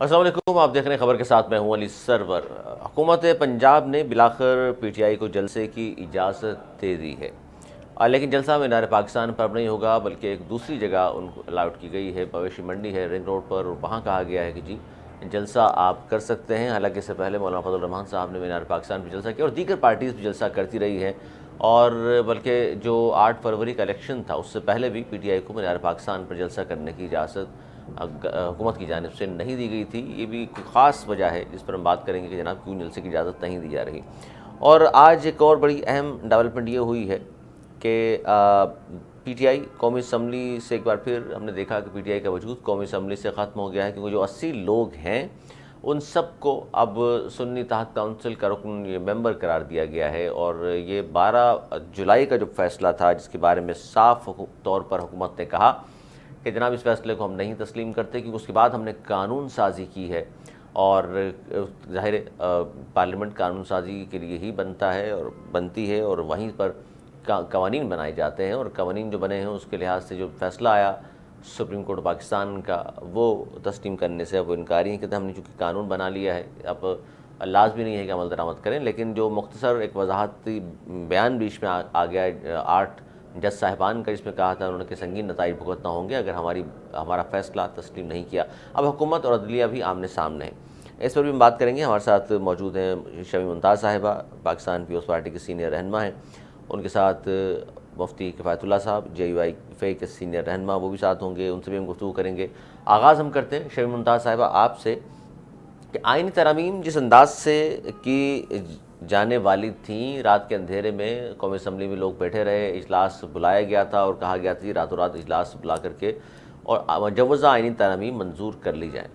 अस्सलाम वालेकुम, आप देख रहे हैं खबर के साथ मैं हूं अली सरवर। हुकूमत पंजाब ने बिलाखिर पीटीआई को जलसे की इजाज़त दे दी है। लेकिन जलसा मीनार पाकिस्तान पर नहीं होगा, बल्कि एक दूसरी जगह उनको अलाउट की गई है। मवेशी मंडी है रिंग रोड पर, और वहाँ कहा गया है कि जी जलसा आप कर सकते हैं। हालांकि इससे पहले मौलाना फजल रहमान साहब ने मीनार पाकिस्तान पर जलसा किया और दीगर पार्टीज़ भी जलसा करती रही है। और बल्कि जो 8 फरवरी का इलेक्शन था उससे पहले भी पीटीआई को मीनार पाकिस्तान पर जलसा करने की इजाज़त हुकूमत की जानिब से नहीं दी गई थी। ये भी कोई ख़ास वजह है जिस पर हम बात करेंगे कि जनाब क्यों जलसे की इजाज़त नहीं दी जा रही। और आज एक और बड़ी अहम डेवलपमेंट ये हुई है कि पीटीआई कौमी असम्बली से एक बार फिर हमने देखा कि पीटीआई का वजूद कौमी असम्बली से ख़त्म हो गया है, क्योंकि जो 80 लोग हैं उन सब को अब सुन्नी तहत काउंसिल का रुकन ये मेंबर करार दिया गया है। और ये 12 जुलाई का जो फैसला था, जिसके बारे में साफ तौर पर हुकूमत ने कहा कि जनाब इस फैसले को हम नहीं तस्लीम करते, क्योंकि उसके बाद हमने कानून साजी की है। और ज़ाहिर पार्लियामेंट कानून साजी के लिए ही बनता है और बनती है, और वहीं पर कवानीन बनाए जाते हैं। और कवानीन जो बने हैं उसके लिहाज से जो फैसला आया सुप्रीम कोर्ट पाकिस्तान का, वो तस्लीम करने से अब वो इनकारी हैं। कहते हमने चूँकि कानून बना लिया है, अब लाजमी नहीं है कि अमल दरामद करें। लेकिन जो मुख्तसर एक वजाहती बयान बीच में आ गया है 8 जज साहिबान का, जिसमें कहा था उन्होंने कि संगीन नताइज भुगतना होंगे अगर हमारा फ़ैसला तस्लीम नहीं किया। अब हुकूमत और अदलिया भी आमने सामने है। इस पर भी हम बात करेंगे। हमारे साथ मौजूद हैं शमी मुमताज़ साहिबा, पाकिस्तान पीपल्स पार्टी की सीनियर रहनुमा हैं। उनके साथ मुफ्ती किफ़ायतुल्लाह साहब, JUI के सीनियर रहनुमा, वो भी साथ होंगे, उनसे भी हम गुफ्तगू करेंगे। आगाज़ हम करते हैं शमी मुमताज़ साहिबा आपसे कि आईनी तरमीम जिस अंदाज से की जाने वाली थी, रात के अंधेरे में कौमी असम्बली में लोग बैठे रहे, इजलास बुलाया गया था और कहा गया था रातों रात इजलास बुला करके और मुजव्वज़ा आईनी तरमीम मंजूर कर ली जाए।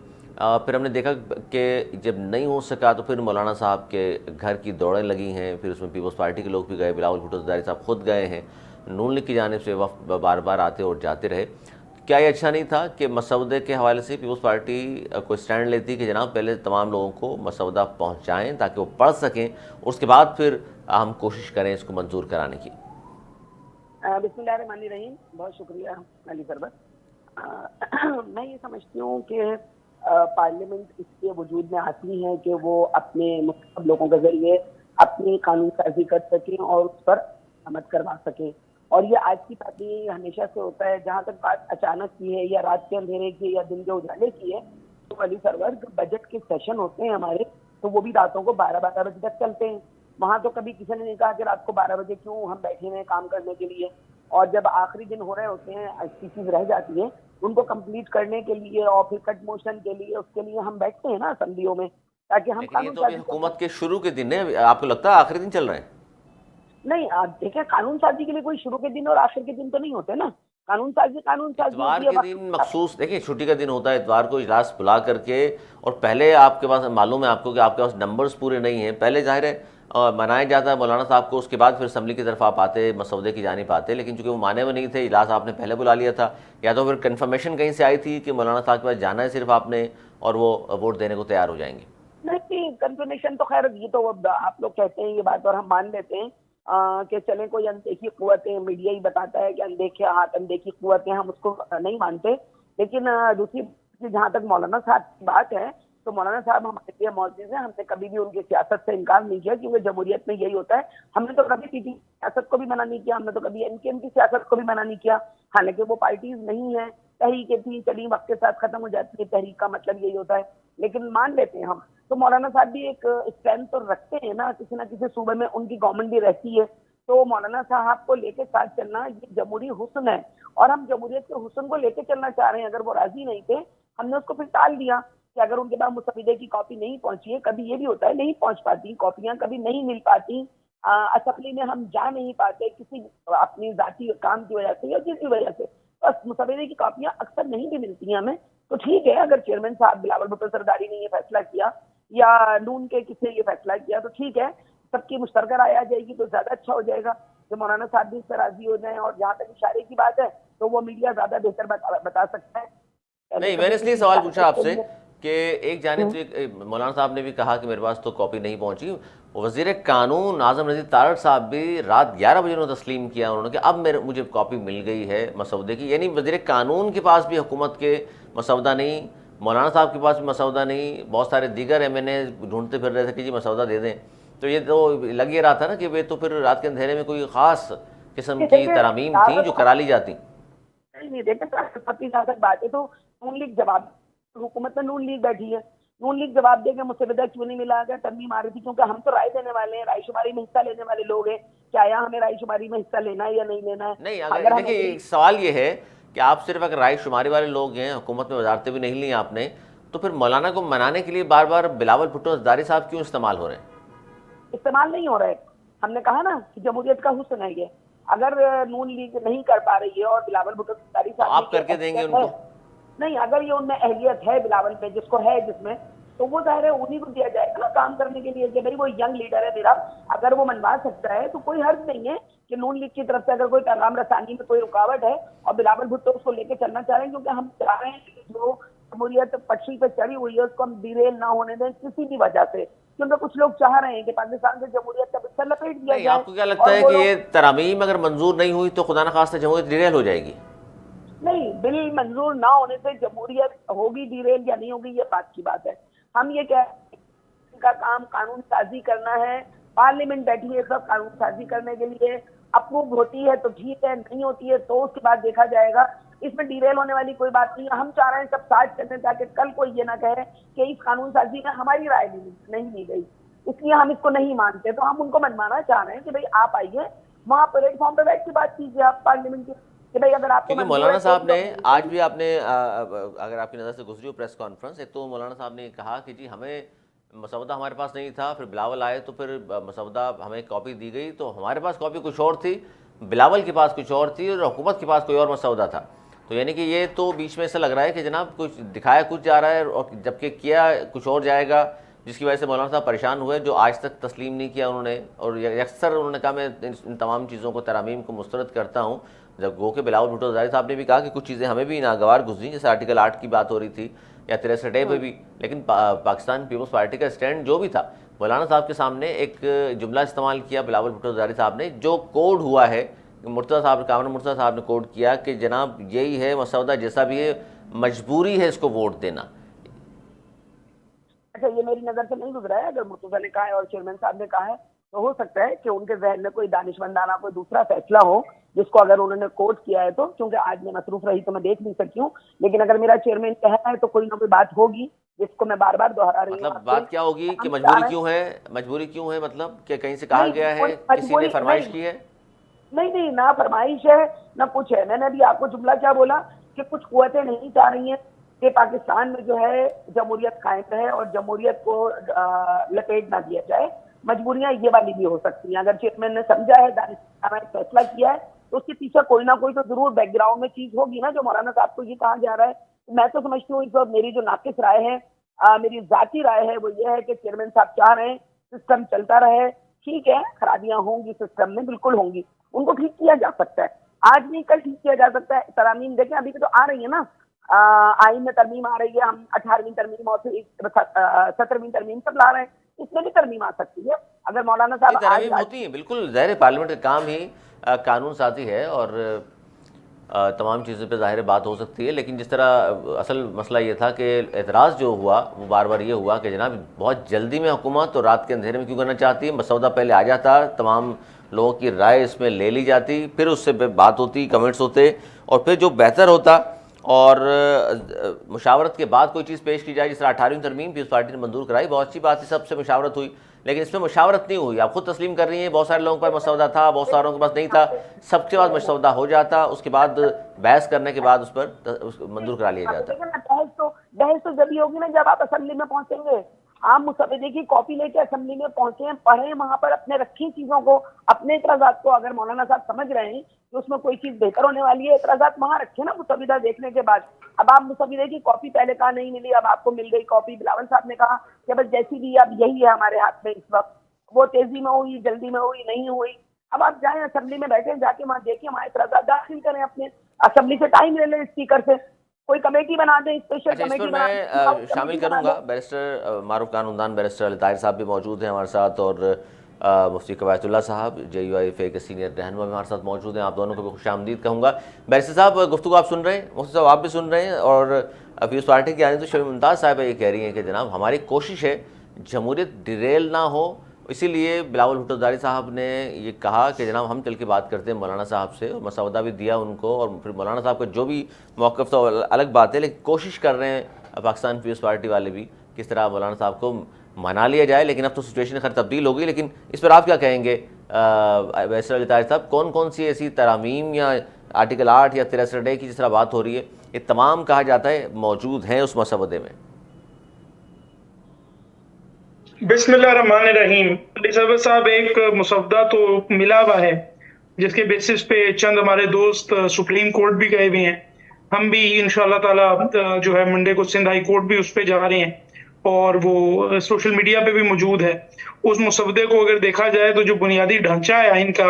फिर हमने देखा कि जब नहीं हो सका तो फिर मौलाना साहब के घर की दौड़ें लगी हैं। फिर उसमें पीपल्स पार्टी के लोग भी गए, बिलावल भुट्टो ज़रदारी साहब खुद गए हैं, नून लीग की जानिब से वफ़द बार बार आते और जाते रहे। क्या ये अच्छा नहीं था कि मसौदे के हवाले से पीपल्स पार्टी कोई स्टैंड लेती कि जनाब पहले तमाम लोगों को मसौदा पहुंचाएं ताकि वो पढ़ सकें, उसके बाद फिर हम कोशिश करें इसको मंजूर कराने की। बिस्मिल्लाहिर्रहमानिर्रहीम। बहुत शुक्रिया अली सरबत। मैं ये समझती हूँ कि पार्लियामेंट इसके वजूद में आती है कि वो अपने मुख्तलिफ लोगों के जरिए अपनी कानून साजी कर सकें और उस पर अमल करवा सकें। और ये आज की बात नहीं है, ये हमेशा से होता है। जहाँ तक बात अचानक की है या रात के अंधेरे की या दिन के उजाले की है, तो अली सरवर जो बजट के सेशन होते हैं हमारे, तो वो भी रातों को 12-12 बजे तक चलते हैं। वहां तो कभी किसी ने नहीं कहा कि रात को 12 बजे क्यों हम बैठे हुए काम करने के लिए। और जब आखिरी दिन हो रहे होते हैं, ऐसी चीज रह जाती है, उनको कंप्लीट करने के लिए और फिर कट मोशन के लिए, उसके लिए हम बैठते हैं ना असम्बलियों में, ताकि हम लेकिन ये कानून तो अभी साजी कर हुकूमत पाए। के शुरू के दिन है, आपको लगता है आखिरी दिन चल रहे हैं? नहीं, आप देखें, कानून साजी के लिए कोई शुरू के दिन और आखिर के दिन तो नहीं होते ना। कानून साजी इतवार होती है के वक्त। दिन मखसूस, देखिए छुट्टी का दिन होता है, इतवार को इजलास बुला करके, और पहले आपके पास मालूम है आपको कि आपके पास नंबर्स पूरे नहीं हैं, पहले जाहिर है मनाया जाता है मौलाना साहब को, उसके बाद फिर असम्बली की तरफ आप आते, मसौदे की जानिब आते। लेकिन चूंकि वो माने हुए नहीं थे, इजलास आपने पहले बुला लिया था, या तो फिर कन्फर्मेशन कहीं से आई थी कि मौलाना साहब के पास जाना है सिर्फ आपने, और वो वोट देने को तैयार हो जाएंगे। नहीं, कंफर्मेशन तो खैर ये तो अब आप लोग कहते हैं ये बात और हम मान लेते हैं कि चले कोई अनदेखी कुव्वतें, मीडिया ही बताता है कि अनदेखे हाथ अनदेखी कुव्वतें, हम उसको नहीं मानते। लेकिन दूसरी जहां तक मौलाना साहब की बात है, तो मौलाना साहब हमारे लिए मौजूद है। हमने कभी भी उनकी सियासत से इनकार नहीं किया, क्योंकि जमहूरियत में यही होता है। हमने तो कभी पीटी सियासत को भी मना नहीं किया, हमने तो कभी एमकेएम की सियासत को भी मना नहीं किया। हालांकि वो पार्टीज नहीं है, तहरीकें थी, चली, वक्त के साथ खत्म हो जाती है। तहरीक का मतलब यही होता है। लेकिन मान लेते हैं हम, तो मौलाना साहब भी एक स्ट्रेंथ तो रखते हैं ना किसी सूबे में, उनकी गवर्नमेंट भी रहती है। तो मौलाना साहब को लेके साथ चलना ये जमहूरी हुस्न है, और हम जमहूरियत के हुस्न को लेके चलना चाह रहे हैं। अगर वो राजी नहीं थे, हमने उसको फिर टाल दिया कि अगर उनके पास मुस्तफीदे की कॉपी नहीं पहुंची है, कभी ये भी होता है नहीं पहुंच पाती कॉपियां, कभी नहीं मिल पाती, असेंबली में हम जा नहीं पाते किसी अपनी जाती काम की वजह से या किसी वजह से, बस मुस्तफीदे की कॉपियां अक्सर नहीं भी मिलती हैं हमें। तो ठीक है, अगर चेयरमैन साहब बिलावल भुट्टो सरदारी ने ये फैसला किया या नून के किसी ने ये फैसला किया, तो ठीक है, सबकी मुश्तरका राय आ जाएगी तो ज्यादा अच्छा हो जाएगा कि मौलाना साहब भी इस पर राजी हो जाए। और जहां तक इशारे की बात है, तो वो मीडिया ज्यादा बेहतर बता सकता है। पहले नहीं, मैंने कभी इसलिए किसी सवाल पूछा सियासत के आपसे लिए। कि एक जानिब तो मौलाना साहब ने भी कहा कि मेरे पास तो कॉपी नहीं पहुंची, वजीर कानून आजम नज़ीर तारड़ साहब भी रात 11 बजे उन्होंने तस्लीम किया उन्होंने कि अब मुझे कॉपी मिल गई है मसौदे की। यानी वजीर कानून के पास भी हुकूमत के मसौदा नहीं मौलाना साहब के पास भी मसौदा नहीं, बहुत सारे दीगर MNA ढूंढते फिर रहे थे कि जी मसौदा दे दें। तो ये तो लग ही रहा था ना कि वे तो फिर रात के अंधेरे में कोई ख़ास किस्म की देखिए तरामीम थी जो करा ली जाती। नहीं देखिए, राष्ट्रपति जहाँ तक बात है तो नून लीग जवाब, हुकूमत में नून लीग बैठी है, नून लीग जवाब देगा मुझसे विदा क्यों नहीं मिला, अगर तरमीम आ रही थी, क्योंकि हम तो राय देने वाले हैं, रायशुमारी में हिस्सा लेने वाले लोग हैं, क्या यहाँ हमें रायशुमारी में हिस्सा लेना है या नहीं लेना है। नहीं, अगर अगर हम देखिए एक सवाल ये है कि आप सिर्फ अगर राय शुमारी वाले लोग हैं, हुकूमत में वजारतें भी नहीं ली आपने, तो फिर मौलाना को मनाने के लिए बार बार बिलावल भुट्टो ज़रदारी साहब क्यों इस्तेमाल हो रहे हैं? इस्तेमाल नहीं हो रहा है, हमने कहा ना कि जमहूरियत का हुस्न है ये। अगर नून लीग नहीं कर पा रही है और बिलावल भुट्टो ज़रदारी तो साहब आप करके देंगे उनको? नहीं, अगर ये उनमें अहलियत है बिलावल पे, जिसको है जिसमें, तो वो जाहिर है उन्हीं को दिया जाएगा ना काम करने के लिए कि भाई वो यंग लीडर है मेरा, अगर वो मनवा सकता है तो कोई हर्ज नहीं है कि नून लीग की तरफ से अगर कोई पैगाम रसानी में कोई रुकावट है और बिलावल भुट्टो उसको लेके चलना चाह रहे हैं, क्योंकि हम चाह रहे हैं कि जो जमहूरियत पटरी पे चढ़ी हुई है उसको हम डिरेल ना होने दें किसी भी वजह से, क्योंकि कुछ लोग चाह रहे हैं कि पाकिस्तान से जमहूरियत का बिस्तर लपेट दिया नहीं, जाए। आपको क्या लगता है कि ये तरामीम अगर मंजूर नहीं हुई तो खुदा न खास्ता जमहूरियत डिरेल हो जाएगी? नहीं, बिल मंजूर ना होने से जमहूरियत होगी डिरेल या नहीं होगी ये बात की बात है। हम ये कह का काम कानून साजी करना है, पार्लियामेंट बैठी है सब कानून साजी करने के लिए, अप्रूव होती है तो ठीक है, नहीं होती है तो उसके बाद देखा जाएगा, इसमें डिरेल होने वाली कोई बात नहीं है। हम चाह रहे हैं सब साथ करने ताकि कल कोई ये ना कहे कि इस कानून साजी में हमारी राय नहीं ली गई, इसलिए हम इसको नहीं मानते। तो हम उनको मनवाना चाह रहे हैं कि भाई आप आइए वहां प्लेटफॉर्म पे बैठ के बात कीजिए आप पार्लियामेंट की, कि भाई अगर आपको क्योंकि मौलाना साहब ने आज भी आपने अगर आपकी नज़र से गुजरी हो प्रेस कॉन्फ्रेंस, एक तो मौलाना साहब ने कहा कि जी हमें मसौदा हमारे पास नहीं था, फिर बिलावल आए तो फिर मसौदा हमें कॉपी दी गई, तो हमारे पास कॉपी कुछ और थी, बिलावल के पास कुछ और थी और हुकूमत के पास कोई और मसौदा था। तो यानी कि ये तो बीच में ऐसा लग रहा है कि जनाब कुछ दिखाया कुछ जा रहा है और जबकि किया कुछ और जाएगा, जिसकी वजह से मौलाना साहब परेशान हुए, जो आज तक तस्लीम नहीं किया उन्होंने। और अक्सर उन्होंने कहा मैं इन तमाम चीज़ों को तरामीम को मुस्तरद करता हूँ। जब गो के बिलावल भुट्टो ज़रदारी साहब ने भी कहा कि कुछ चीज़ें हमें भी नागवार गुजरी, जैसे आर्टिकल 8 की बात हो रही थी या 63 पे भी, लेकिन पाकिस्तान पीपल्स पार्टी का स्टैंड जो भी था, मौलाना साहब के सामने एक जुमला इस्तेमाल किया बिलावल भुट्टो ज़रदारी साहब ने, जो कोड हुआ है मुर्तज़ा साहब, कामरान मुर्तज़ा साहब ने कोड किया कि जनाब यही है मसौदा, जैसा भी है मजबूरी है इसको वोट देना। अच्छा, ये मेरी नजर से नहीं गुजरा है, अगर मुर्तजा ने कहा है और चेयरमैन साहब ने कहा है तो हो सकता है कि उनके जहन में कोई दानिशमंदाना कोई दूसरा फैसला हो जिसको अगर उन्होंने कोट किया है, तो क्योंकि आज मैं मसरूफ रही तो मैं देख नहीं सकी हूँ, लेकिन अगर मेरा चेयरमैन कह रहा है तो कोई ना कोई बात होगी जिसको मैं बार बार दोहरा रही हूँ। मतलब बात क्या होगी कि हम मजबूरी क्यों है? मजबूरी क्यों है मतलब कि कहीं से कहा गया है, किसी ने फरमाइश की है? नहीं नहीं, ना फरमाइश है ना कुछ है। मैंने अभी आपको जुमला क्या बोला कि कुछ कुव्वतें नहीं चाह रही हैं कि पाकिस्तान में जो है जमहूरियत कायम रहे और जमहूरियत को लपेट ना दिया जाए। मजबूरियां ये वाली भी हो सकती हैं। अगर चेयरमैन ने समझा है, दानिशमंदाना ने फैसला किया है, तो उसके पीछे कोई ना कोई तो जरूर बैकग्राउंड में चीज होगी ना, जो मौलाना साहब को ये कहा जा रहा है। तो मैं तो समझती हूँ इस वक्त मेरी जो नाकिस राय है, मेरी जाती राय है, वो ये है कि चेयरमैन साहब चाह रहे हैं सिस्टम चलता रहे। ठीक है, खराबियां होंगी सिस्टम में, बिल्कुल होंगी, उनको ठीक किया जा सकता है, आज नहीं कल ठीक किया जा सकता है। तरामीम देखें अभी तो आ रही है ना, आइन में तरमीम आ रही है, हम 18वीं तरमीम और 17वीं तरमीम सब ला रहे हैं, इसमें भी तरमीम आ सकती है। अगर मौलाना साहब तरमीम होती है, बिल्कुल ज़ाहिर पार्लियामेंट का काम ही कानून साजी है और तमाम चीज़ों पे ज़ाहिर बात हो सकती है। लेकिन जिस तरह असल मसला ये था कि एतराज़ जो हुआ वो बार बार ये हुआ कि जनाब बहुत जल्दी में हुकूमत और रात के अंधेरे में क्यों करना चाहती है, मसौदा पहले आ जाता, तमाम लोगों की राय इसमें ले ली जाती, फिर उससे बात होती, कमेंट्स होते, और फिर जो बेहतर होता और मुशावरत के बाद कोई चीज़ पेश की जाए। जिस तरह 18वीं तरमीम पीपल्स पार्टी ने मंजूर कराई, बहुत अच्छी बात है, सबसे मुशावरत हुई, लेकिन इसमें मुशावरत नहीं हुई। आप खुद तस्लीम कर रही हैं बहुत सारे लोगों के पास मसौदा था, बहुत सारों के पास नहीं था, सबके पास मसौदा हो जाता, उसके बाद बहस करने के बाद उस पर मंजूर करा लिया जाता। बहस तो जब ही होगी ना जब आप असेंबली में पहुंचेंगे। आप मुसवदे की कॉपी लेके असेंबली में पहुंचे, पढ़े, वहां पर अपने रखी चीजों को, अपने इतराजात को, अगर मौलाना साहब समझ रहे हैं कि उसमें कोई चीज बेहतर होने वाली है, इतराजात वहां रखे ना मुसविदा देखने के बाद। अब आप मुसविदे की कॉपी पहले कहा नहीं मिली, अब आपको मिल गई कॉपी। बिलावल साहब ने कहा कि बस जैसी भी अब यही है हमारे हाथ में इस वक्त, वो तेजी में हुई, जल्दी में हुई, नहीं हुई। अब आप जाए असेंबली में बैठे, जाके वहां देखिए, वहां इतराजात दाखिल करें, अपने असेंबली से टाइम ले लें, स्पीकर से कोई कमेटी बना दें, स्पेशल अच्छा, इस कमेटी पर बना मैं शामिल करूंगा बैरिस्टर मारूफ कानूनदान, बैरिस्टर अली ताहिर साहब भी मौजूद हैं हमारे साथ, और मुफ्ती कवायतुल्लाह साहब JUIFA के सीनियर रहनुमा भी हमारे साथ मौजूद हैं। आप दोनों को भी खुशामदीद कहूँगा। बैरिस्टर साहब, गुफ्तगू आप सुन रहे हैं, मुफ्ती साहब आप भी सुन रहे हैं, और पीपल्स पार्टी की आने तो शमी मुमताज़ साहब ये कह रही हैं कि जनाब हमारी कोशिश है जमहूरियत डिरेल ना हो, इसीलिए बिलावल भुट्टो ज़रदारी साहब ने ये कहा कि जनाब हम चल के बात करते हैं मौलाना साहब से, और मसौदा भी दिया उनको, और फिर मौलाना साहब का जो भी मौक़िफ़ तो अलग बात है, लेकिन कोशिश कर रहे हैं पाकिस्तान पीपल्स पार्टी वाले भी किस तरह मौलाना साहब को मना लिया जाए। लेकिन अब तो सिचुएशन खैर तब्दील हो गई, लेकिन इस पर आप क्या कहेंगे वैसे अली साहब, कौन कौन सी ऐसी तरामीम या आर्टिकल 8 या 63A की जिस तरह बात हो रही है, ये तमाम कहा जाता है मौजूद हैं उस मसवदे में? बिस्मिल्लाहिर्रहमानिर्रहीम। अली सरवर साहब, एक मसवदा तो मिला हुआ है जिसके बेसिस पे चंद हमारे दोस्त सुप्रीम कोर्ट भी गए हुए हैं। हम भी इंशाल्लाह ताला जो है मंडे को सिंध हाई कोर्ट भी उस पे जा रहे हैं, और वो सोशल मीडिया पे भी मौजूद है। उस मसवदे को अगर देखा जाए तो जो बुनियादी ढांचा है आइन का,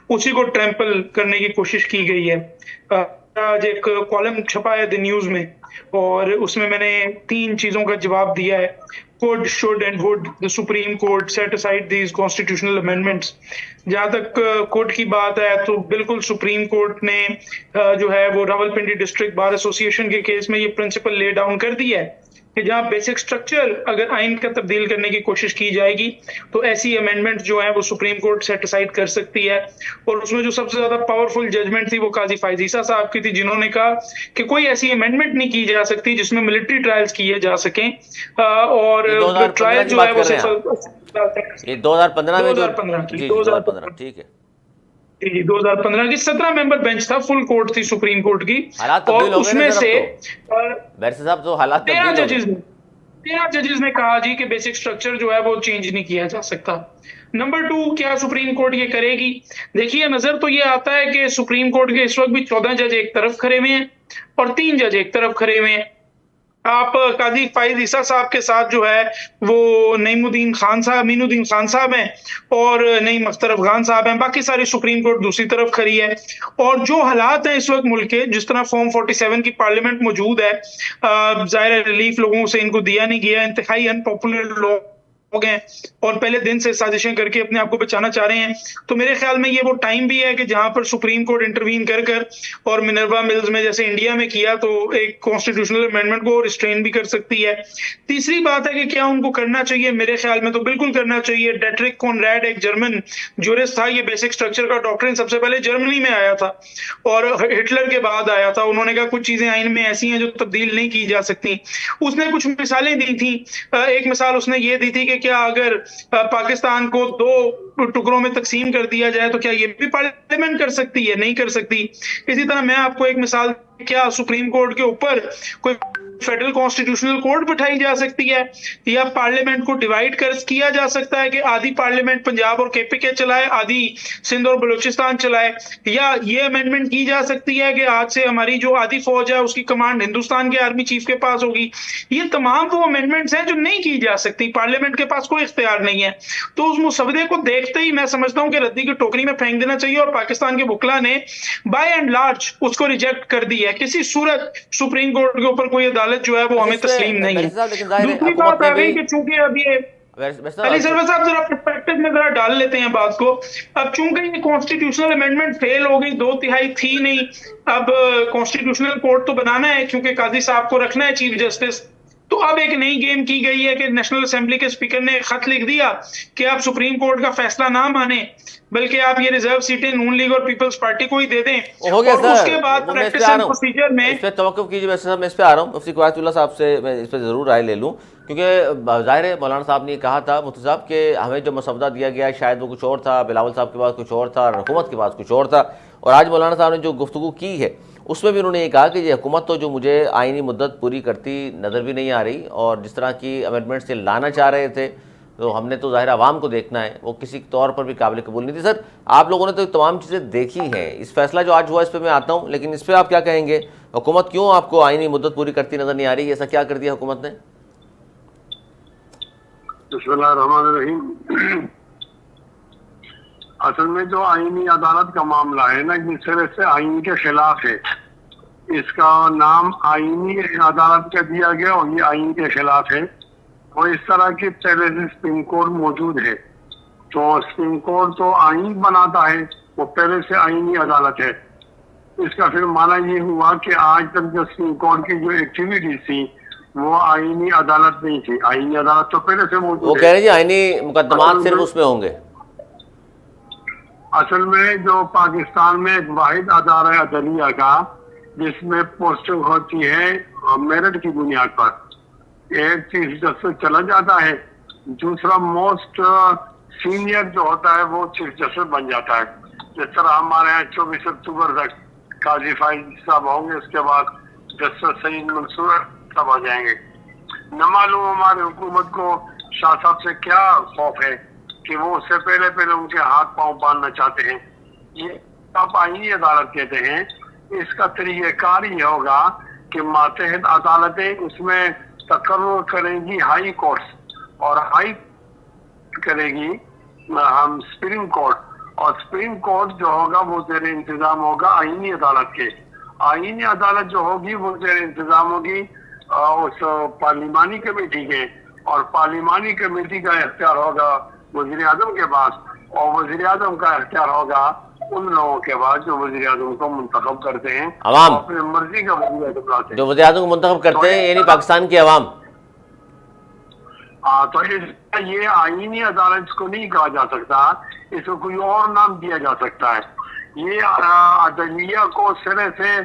उसी को ट्रैम्पल करने की कोशिश की गई है। आज एक कॉलम छपा है द न्यूज में, और उसमें मैंने 3 चीजों का जवाब दिया है। Could, should and would the Supreme Court set aside these constitutional amendments? जहां तक कोर्ट की बात है तो बिल्कुल सुप्रीम कोर्ट ने जो है वो रावलपिंडी डिस्ट्रिक्ट बार एसोसिएशन के केस में ये प्रिंसिपल ले डाउन कर दिया है कि जहां बेसिक स्ट्रक्चर अगर आइन का तब्दील करने की कोशिश की जाएगी तो ऐसी अमेंडमेंट जो है वो सुप्रीम कोर्ट सेट असाइड कर सकती है। और उसमें जो सबसे ज्यादा पावरफुल जजमेंट थी वो काजी फायज ईसा साहब की थी, जिन्होंने कहा कि कोई ऐसी अमेंडमेंट नहीं की जा सकती जिसमें मिलिट्री ट्रायल्स किए जा सकें, और ट्रायल जो है वो ये 2015 में 2015 की, 2015 ठीक है जी, 2015 की 17 मेंबर बेंच था, फुल कोर्ट थी सुप्रीम कोर्ट की। हालात और तब्दील हो गए ना उसमें सर, से बैरिस्टर साहब तो हालात 13 जजेस ने कहा जी कि बेसिक स्ट्रक्चर जो है वो चेंज नहीं किया जा सकता। नंबर 2, क्या सुप्रीम कोर्ट ये करेगी? देखिए, नजर तो ये आता है कि सुप्रीम कोर्ट के इस वक्त भी 14 जज एक तरफ खड़े हुए हैं और 3 जज एक तरफ खड़े हुए हैं। आप काजी फायज ईसा साहब के साथ जो है वो नईमुद्दीन खान साहब, अमीनुद्दीन खान साहब हैं, और नईम अख्तर अफगान साहब हैं। बाकी सारी सुप्रीम कोर्ट दूसरी तरफ खड़ी है। और जो हालात हैं इस वक्त मुल्क के, जिस तरह फॉर्म 47 की पार्लियामेंट मौजूद है, जाहिर है रिलीफ लोगों से इनको दिया नहीं गया, इंतहाई अनपॉपुलर लोग हैं और पहले दिन से साजिशें करके अपने आप को बचाना चाह रहे हैं। तो मेरे ख्याल में ये वो टाइम भी है कि जहां पर सुप्रीम कोर्ट इंटरवीन कर कर और मिनर्वा मिल्स में जैसे इंडिया में किया तो एक कॉन्स्टिट्यूशनल अमेंडमेंट को रिस्ट्रेन भी कर सकती है। तीसरी बात है कि क्या उनको करना चाहिए? मेरे ख्याल में तो बिल्कुल करना चाहिए। डेट्रिक कॉनरैड एक जर्मन ज्यूरिस्ट था, ये बेसिक स्ट्रक्चर का डॉक्ट्रिन सबसे पहले जर्मनी में आया था और हिटलर के बाद आया था। उन्होंने कहा कुछ चीजें आइन में ऐसी हैं जो तब्दील नहीं की जा सकती। उसने कुछ मिसालें दी थी। एक मिसाल उसने ये दी थी कि क्या अगर पाकिस्तान को 2 टुकड़ों में तकसीम कर दिया जाए तो क्या ये भी पार्लियामेंट कर सकती है? नहीं कर सकती। इसी तरह मैं आपको एक मिसाल, क्या सुप्रीम कोर्ट के ऊपर कोई फेडरल कॉन्स्टिट्यूशनल कोर्ट बिठाई जा सकती है, या पार्लियामेंट को डिवाइड कर किया जा सकता है कि आधी पार्लियामेंट पंजाब और केपीके चलाए, आधी सिंध और बलूचिस्तान चलाए, या ये अमेंडमेंट की जा सकती है कि आज से हमारी जो आधी फौज है उसकी कमांड हिंदुस्तान के आर्मी चीफ के पास होगी। ये तमाम वो अमेंडमेंट्स हैं जो नहीं की जा सकती, पार्लियामेंट के पास कोई इख्तियार नहीं है। तो उस मुसवदे को देखते ही मैं समझता हूं कि रद्दी की टोकरी में फेंक देना चाहिए, और पाकिस्तान के वकला ने बाय एंड लार्ज उसको रिजेक्ट कर दिया है। किसी सूरत सुप्रीम कोर्ट के ऊपर कोई अदालत जो है वो हमें तस्लीम नहीं है। दूसरी बात आ गई कि चूंकि अब ये अली सरवर साहब जरा पर्सपेक्टिव में जरा डाल लेते हैं बात को। अब चूंकि ये कॉन्स्टिट्यूशनल अमेंडमेंट फेल हो गई, 2/3 थी नहीं, अब कॉन्स्टिट्यूशनल कोर्ट तो बनाना है क्योंकि काजी साहब को रखना है चीफ जस्टिस। तो अब एक नई गेम की गई है कि नेशनल असेंबली के स्पीकर ने खत लिख दिया कि आप सुप्रीम कोर्ट का फैसला ना माने, बल्कि आप ये रिजर्व सीटें नून लीग और पीपल्स पार्टी को ही दे दें। हो गया और सर, उसके बाद प्रैक्टिस एंड प्रोसीजर में इस पे तवक्कुफ कीजिए। वैसे साहब मैं इस पे आ रहा हूँ, मुफ्ती क़वायतुल्लाह साहब से मैं इस पे ज़रूर राय ले लूँ, क्योंकि ज़ाहिर है मौलाना साहब ने कहा था मुफ्ती साहब कि हमें जो मसवदा दिया गया शायद वो कुछ और था, बिलावल साहब के पास कुछ और था, हुकूमत के पास कुछ और था, और आज मौलाना साहब ने जो गुफ्तगू की है उसमें भी उन्होंने ये कहा कि ये हुकूमत तो जो मुझे आइनी मुद्दत पूरी करती नज़र भी नहीं आ रही, और जिस तरह की अमेंडमेंट से लाना चाह रहे थे तो हमने तो ज़ाहिर आवाम को देखना है, वो किसी तौर पर भी काबिल कबूल नहीं थी। सर, आप लोगों ने तो तमाम चीज़ें देखी हैं, इस फैसला जो आज हुआ इस पर मैं आता हूँ, लेकिन इस पर आप क्या कहेंगे? हुकूमत क्यों आपको आइनी मुद्दत पूरी करती नज़र नहीं आ रही? ऐसा क्या कर दिया हुकूमत ने? बिस्मिल्लाहिर्रहमानिर्रहीम। असल में जो आईनी अदालत का मामला है ना, जिस तरह से आइन के खिलाफ है, इसका नाम आईनी अदालत का दिया गया और ये आइन के खिलाफ है। और इस तरह की पहले से सुप्रीम कोर्ट मौजूद है, तो सुप्रीम कोर्ट तो आइन बनाता है, वो पहले से आईनी अदालत है। इसका फिर माना ये हुआ कि आज तक जो सुप्रीम कोर्ट की जो एक्टिविटीज थी वो आईनी अदालत नहीं थी। आईनी अदालत तो पहले से वो मौजूद कह है। रहे हैं जी आईनी मुकदमात सिर्फ उसमें होंगे। असल में जो पाकिस्तान में एक वाहिद अदारा है अदलिया का, जिसमें पोस्टिंग होती है मेरिट की बुनियाद पर। एक चीफ जस्टिस चला जाता है, दूसरा मोस्ट सीनियर जो होता है वो चीफ जस्टिस बन जाता है। जिस तरह हमारे यहाँ 24 अक्टूबर तक काजी फाइज साहब होंगे, उसके बाद जस्टिस सईद मंसूर सब आ जाएंगे। न मालूम हमारी हुकूमत को शाह साहब से क्या खौफ है कि वो उससे पहले पहले उनके हाथ पांव बांधना चाहते हैं। ये आप आईनी अदालत कहते हैं। इसका तरीक़ाकार ये होगा कि मातहत अदालतें उसमें तकर्रुर करेंगी हाई कोर्ट्स, और हाई करेगी हम सुप्रीम कोर्ट, और सुप्रीम कोर्ट जो होगा वो जेर इंतजाम होगा आईनी अदालत के। आईनी अदालत जो होगी वो जेर इंतजाम होगी उस पार्लिमानी कमेटी के, और पार्लिमानी कमेटी का इख्तियार होगा वज़ीर आज़म के पास, और वज़ीर आज़म का इख्तियार होगा उन लोगों के पास जो वज़ीर आज़म को मुंतखब करते हैं, अवाम अपनी मर्जी का वज़ीर आज़म लाते हैं, जो वज़ीर आज़म को मुंतखब करते हैं, यानी पाकिस्तान की अवाम। तो ये आईनी अदालत को नहीं कहा जा सकता, इसको कोई और नाम दिया जा सकता है। ये अदलिया को सिरे से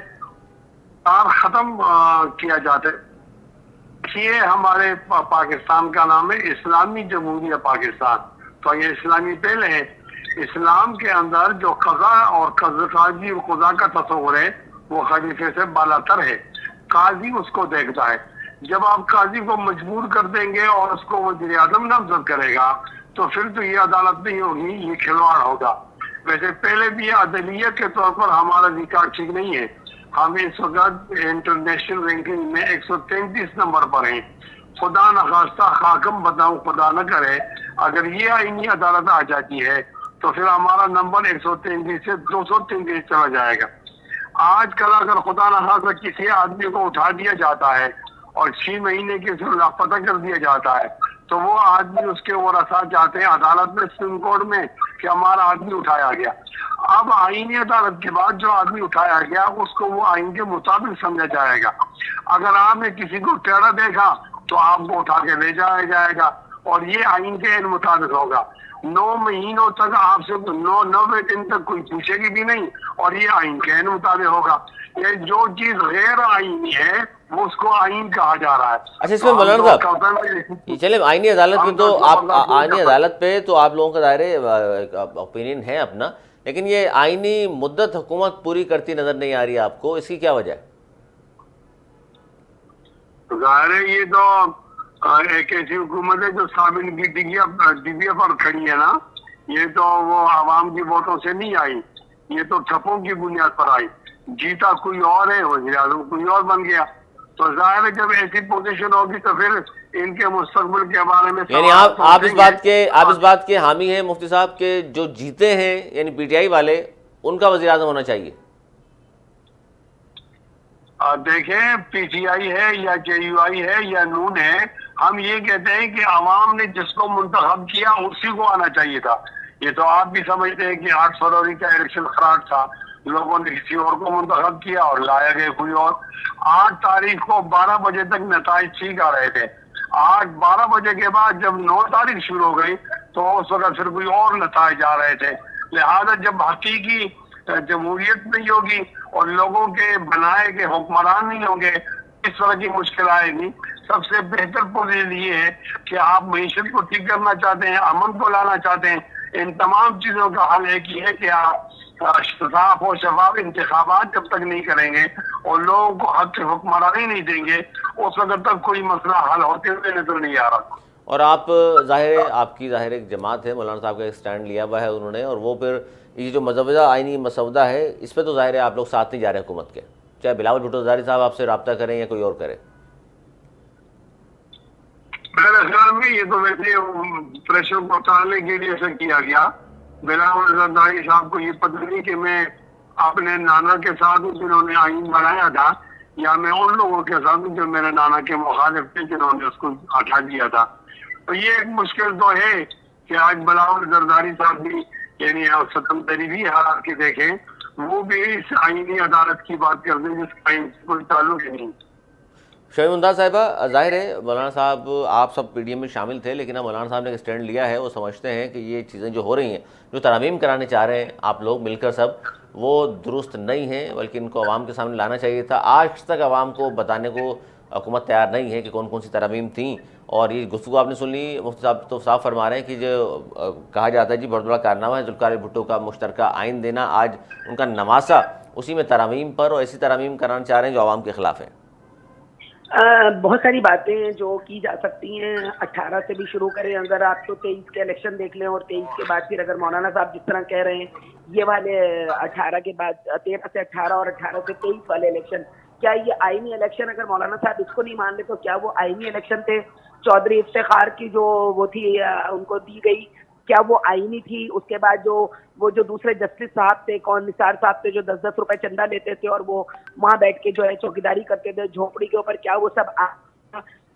खत्म किया जाता है। ये हमारे पाकिस्तान का नाम है इस्लामी जमहूरिया पाकिस्तान। तो ये इस्लामी पहले है। इस्लाम के अंदर जो कज़ा और काजी और खुदा का तस्वुर है वो खलीफे से बालातर है। काजी उसको देखता है। जब आप काजी को मजबूर कर देंगे और उसको वज़ीर आज़म नामजद करेगा तो फिर तो ये अदालत नहीं होगी, ये खिलवाड़ होगा। वैसे पहले भी अदलिया के तौर पर हमारा रिकॉर्ड ठीक नहीं है। हम इस वक्त इंटरनेशनल रैंकिंग में 133 नंबर पर हैं। खुदा न खास्ता हाकम बताऊं खुदा न करे, अगर ये आईनी अदालत आ जाती है तो फिर हमारा नंबर 133 से 233 चला जाएगा। आजकल अगर खुदा न खास्ता किसी आदमी को उठा दिया जाता है और 6 महीने के लापता कर दिया जाता है तो वो आदमी उसके वरसा जाते हैं अदालत में, सुप्रीम कोर्ट में, कि हमारा आदमी उठाया गया। अब आईनी अदालत के बाद जो आदमी उठाया गया उसको वो आइन के मुताबिक समझा जाएगा। अगर आपने किसी को टेढ़ा देखा तो आपको उठा के ले जाया जाएगा, और ये आइन के मुताबिक होगा। 9 महीनों तक आपसे 9 दिन तक कोई पूछेगी भी नहीं, और ये आइन के मुताबिक होगा। ये जो चीज गैर आईनी है वो उसको आइन कहा जा रहा है। अच्छा, इसमें मौलाना साहब चले आईनी अदालत पे, तो आप आईनी अदालत पे तो आप लोगों का दायरे ओपिनियन है अपना, लेकिन ये आईनी मुद्दत हुकूमत पूरी करती नजर नहीं आ रही आपको, इसकी क्या वजह है? जाहिर है ये तो एक ऐसी हुकूमत है जो साबिन की डिबिया पर खड़ी है ना। ये तो वो आवाम की वोटों से नहीं आई, ये तो ठप्पों की बुनियाद पर आई। जीता कोई और है, वज़ीर आज़म कोई और बन गया। तो जाहिर है जब ऐसी पोजीशन होगी तो फिर इनके मुस्तकबिल के बारे में यानी आप इस बात के हामी हैं मुफ्ती साहब के जो जीते हैं यानी पीटीआई वाले, उनका वज़ीर आज़म होना चाहिए? देखें, पीटीआई है या जेयूआई है या नून है, हम ये कहते हैं कि अवाम ने जिसको मुंतखब किया उसी को आना चाहिए था। ये तो आप भी समझते हैं कि 8 फरवरी का इलेक्शन खराब था, लोगों ने किसी और को मुंतखब किया और लाया गया कोई और। 8 तारीख को 12 बजे तक नताइज ठीक आ रहे थे। 12 बजे के बाद जब 9 तारीख शुरू हो गई तो उस वक्त फिर कोई और नताइज आ रहे थे। लिहाजा जब हकीकी जमहूरियत नहीं होगी और लोगों के बनाए के हुक्मरान नहीं होंगे, इस तरह की मुश्किल आएगी। सबसे बेहतर पोजीशन ये है कि आप मईशत को ठीक करना चाहते हैं, अमन को लाना चाहते हैं, इन तमाम चीजों का हल एक ही है कि आप साफ और शफाफ इंतखाबात जब तक नहीं करेंगे और लोगों को हक से हुक्मरानी नहीं देंगे, उस वक्त तक कोई मसला हल होते हुए नजर नहीं आ रहा। और आप आपकी जाहिर एक जमात है, मौलाना साहब का एक स्टैंड लिया हुआ है उन्होंने, और वो फिर ये जो मजवजा आईनी मसौदा है इस पर तो जाहिर है आप लोग साथ नहीं जा रहे हुकूमत के, चाहे बिलावल भुट्टो ज़रदारी साहब आपसे रब्ता करें या कोई और करे। मेरे ख्याल में ये तो वैसे प्रेशर को टालने के लिए ऐसा किया गया। बिलावल ज़रदारी साहब को ये पता नहीं कि मैं अपने नाना के साथ हूँ जिन्होंने आइन बनाया था, या मैं उन लोगों के साथ हूँ जो मेरे नाना के मुखालिफ थे जिन्होंने उसको हटा दिया था। तो ये एक मुश्किल तो है कि आज बिलावल ज़रदारी साहब भी यानी सतम तरीफी हालात के देखें वो भी इस आईनी अदालत की बात कर रहे हैं जिसका आइन से कोई ताल्लुक ही नहीं। शमीम मुमताज़ साहिबा, जाहिर है मौलाना साहब आप सब पीडीएम में शामिल थे, लेकिन अब मौलाना साहब ने एक स्टैंड लिया है। वो समझते हैं कि ये चीज़ें जो हो रही हैं, जो तरमीम कराने चाह रहे हैं आप लोग मिलकर सब, वो दुरुस्त नहीं है, बल्कि इनको आवाम के सामने लाना चाहिए था। आज तक आवाम को बताने को हुकूमत तैयार नहीं है कि कौन कौन सी तरमीम थी। और ये गुफ्तगू आपने सुन ली, मुफ्ती साहब तो साफ फरमा रहे हैं कि जो कहा जाता है जी बहुत बड़ा कारनामा है जुल्फ़िकार भुट्टो का मुश्तरका आइन देना, आज उनका नवासा उसी में तरमीम पर और ऐसी तरमीम कराना चाह रहे हैं जो आवाम के ख़िलाफ़ है। बहुत सारी बातें जो की जा सकती हैं। 18 से भी शुरू करें, अगर आप तो 23 के इलेक्शन देख लें और 23 के बाद फिर अगर मौलाना साहब जिस तरह कह रहे हैं ये वाले 18 के बाद 13 से 18 और 18 से 23 वाले इलेक्शन, क्या ये आईनी इलेक्शन, अगर मौलाना साहब इसको नहीं मान ले तो क्या वो आईनी इलेक्शन थे? चौधरी इफ्तिखार की जो वो थी उनको दी गई, क्या वो आईनी थी? उसके बाद वो जो दूसरे जस्टिस साहब थे, कौन निसार साहब थे, जो 10-10 रुपए चंदा लेते थे और वो वहां बैठ के जो है चौकीदारी करते थे झोपड़ी के ऊपर, क्या वो सब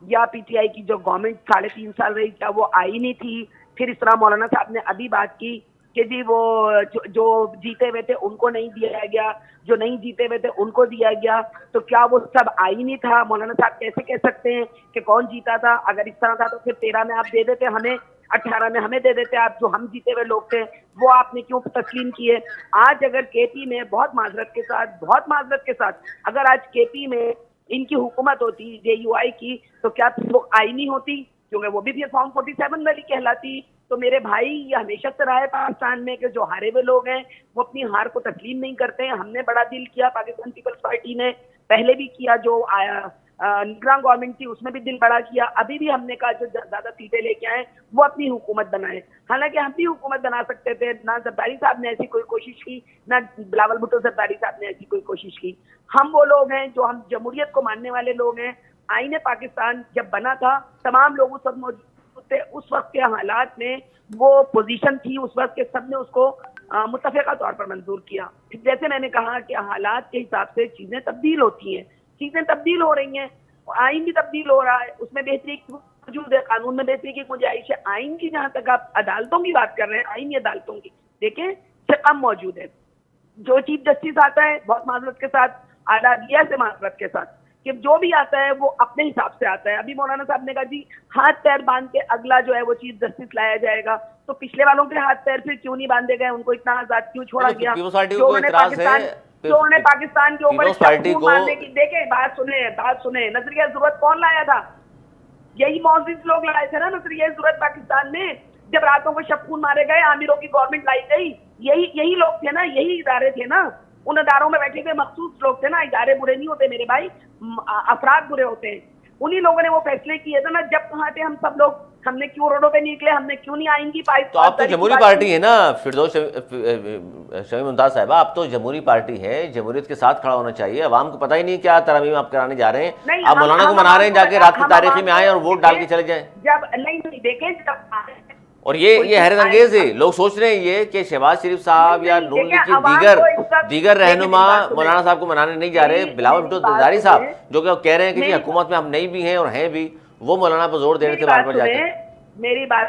या पीटीआई की जो गवर्नमेंट 3.5 साल रही, क्या वो आईनी थी? फिर इस तरह मौलाना साहब ने अभी बात की कि जी वो जो जीते हुए थे उनको नहीं दिया गया, जो नहीं जीते हुए थे उनको दिया गया, तो क्या वो सब आईनी था? मौलाना साहब कैसे कह सकते हैं कि कौन जीता था? अगर इस तरह था तो फिर 13 में आप दे देते हमें, 18 में हमें दे देते। आप जो हम जीते हुए लोग थे वो आपने क्यों तस्लीम किए? आज अगर केपी में बहुत माजरत के साथ अगर आज केपी में इनकी हुकूमत होती जेयूआई की, तो क्या वो आईनी होती? क्योंकि वो भी फॉर्म 47 वाली कहलाती। तो मेरे भाई, ये हमेशा से रहा है पाकिस्तान में कि जो हारे हुए लोग हैं वो अपनी हार को तस्लीम नहीं करते हैं। हमने बड़ा दिल किया, पाकिस्तान पीपल्स पार्टी ने पहले भी किया, जो आया निगरान गवर्नमेंट थी उसमें भी दिल बड़ा किया। अभी भी हमने कहा जो ज्यादा सीटें लेके आए वो अपनी हुकूमत बनाए। हालांकि हम भी हुकूमत बना सकते थे, ना जरदारी साहब ने ऐसी कोई कोशिश की, ना बिलावल भुट्टो जरदारी साहब ने ऐसी कोई कोशिश की। हम वो लोग हैं जो हम जमहूरियत को मानने वाले लोग हैं। आईने पाकिस्तान जब बना था तमाम लोग उस वक्त मौजूद थे, उस वक्त के हालात में वो पोजीशन थी, उस वक्त के सब ने उसको मुत्तफ़िक़ा तौर पर मंजूर किया। फिर जैसे मैंने कहा कि हालात के हिसाब से चीजें तब्दील होती हैं, चीजें तब्दील हो रही हैं, आइन भी तब्दील हो रहा है, उसमें बेहतरी मौजूद है, कानून में बेहतरी की गुंजाइश है। आइन की जहां तक आप अदालतों की बात कर रहे हैं, आइनी अदालतों की देखें से कम मौजूद है। जो चीफ जस्टिस आता है बहुत माजरत के साथ, आदालिया से माजरत के साथ, कि जो भी आता है वो अपने हिसाब से आता है। अभी मौलाना साहब ने कहा जी हाथ पैर बांध के अगला जो है वो चीफ जस्टिस लाया जाएगा, तो पिछले वालों के हाथ पैर फिर क्यों नहीं बांधे गए? उनको इतना आजाद क्यों छोड़ा गया? जो उन्होंने पाकिस्तान के ऊपर चप्पू मारने की, देखे बात सुने, नजरिया जरूरत कौन लाया था? यही मौजूद लोग लाए थे ना नजरिया जरूरत पाकिस्तान में। जब रातों को शबखून मारे गए, आमिरों की गवर्नमेंट लाई गई, यही लोग थे ना, यही इदारे थे ना। उन इदारों में बैठे हुए मखसूस लोग थे ना। इदारे बुरे नहीं होते मेरे भाई, अफराद बुरे होते हैं। उन्हीं लोगों ने वो फैसले किए थे ना। जब कहाँ थे हम सब लोग? हमने क्यों रोडों पे निकले? हमने क्यों नहीं आएंगी? तो आप तो जमहूरी पार्टी है ना फिरदौस शमीम मुमताज़ साहिबा, आप तो जमहूरी पार्टी है, जमहूरियत के साथ खड़ा होना चाहिए। अवाम को पता ही नहीं क्या तरमीम आप कराने जा रहे हैं। आप मौलाना को मना रहे हैं जाके रात की तारीखी में आए और वोट डाल के चले जाए। जब नहीं देखें और ये हैरत अंगेज है। लोग सोच रहे हैं ये कि शहबाज शरीफ साहब या नून लीग की दीगर रहनुमा मौलाना साहब को मनाने नहीं जा रहे। बिलावल भुट्टो जरदारी साहब जो कि कह रहे हैं कि जी हुकूमत में हम नहीं भी हैं और हैं भी, वो मौलाना पर जोर दे रहे थे बार बार जाकर। मेरी बात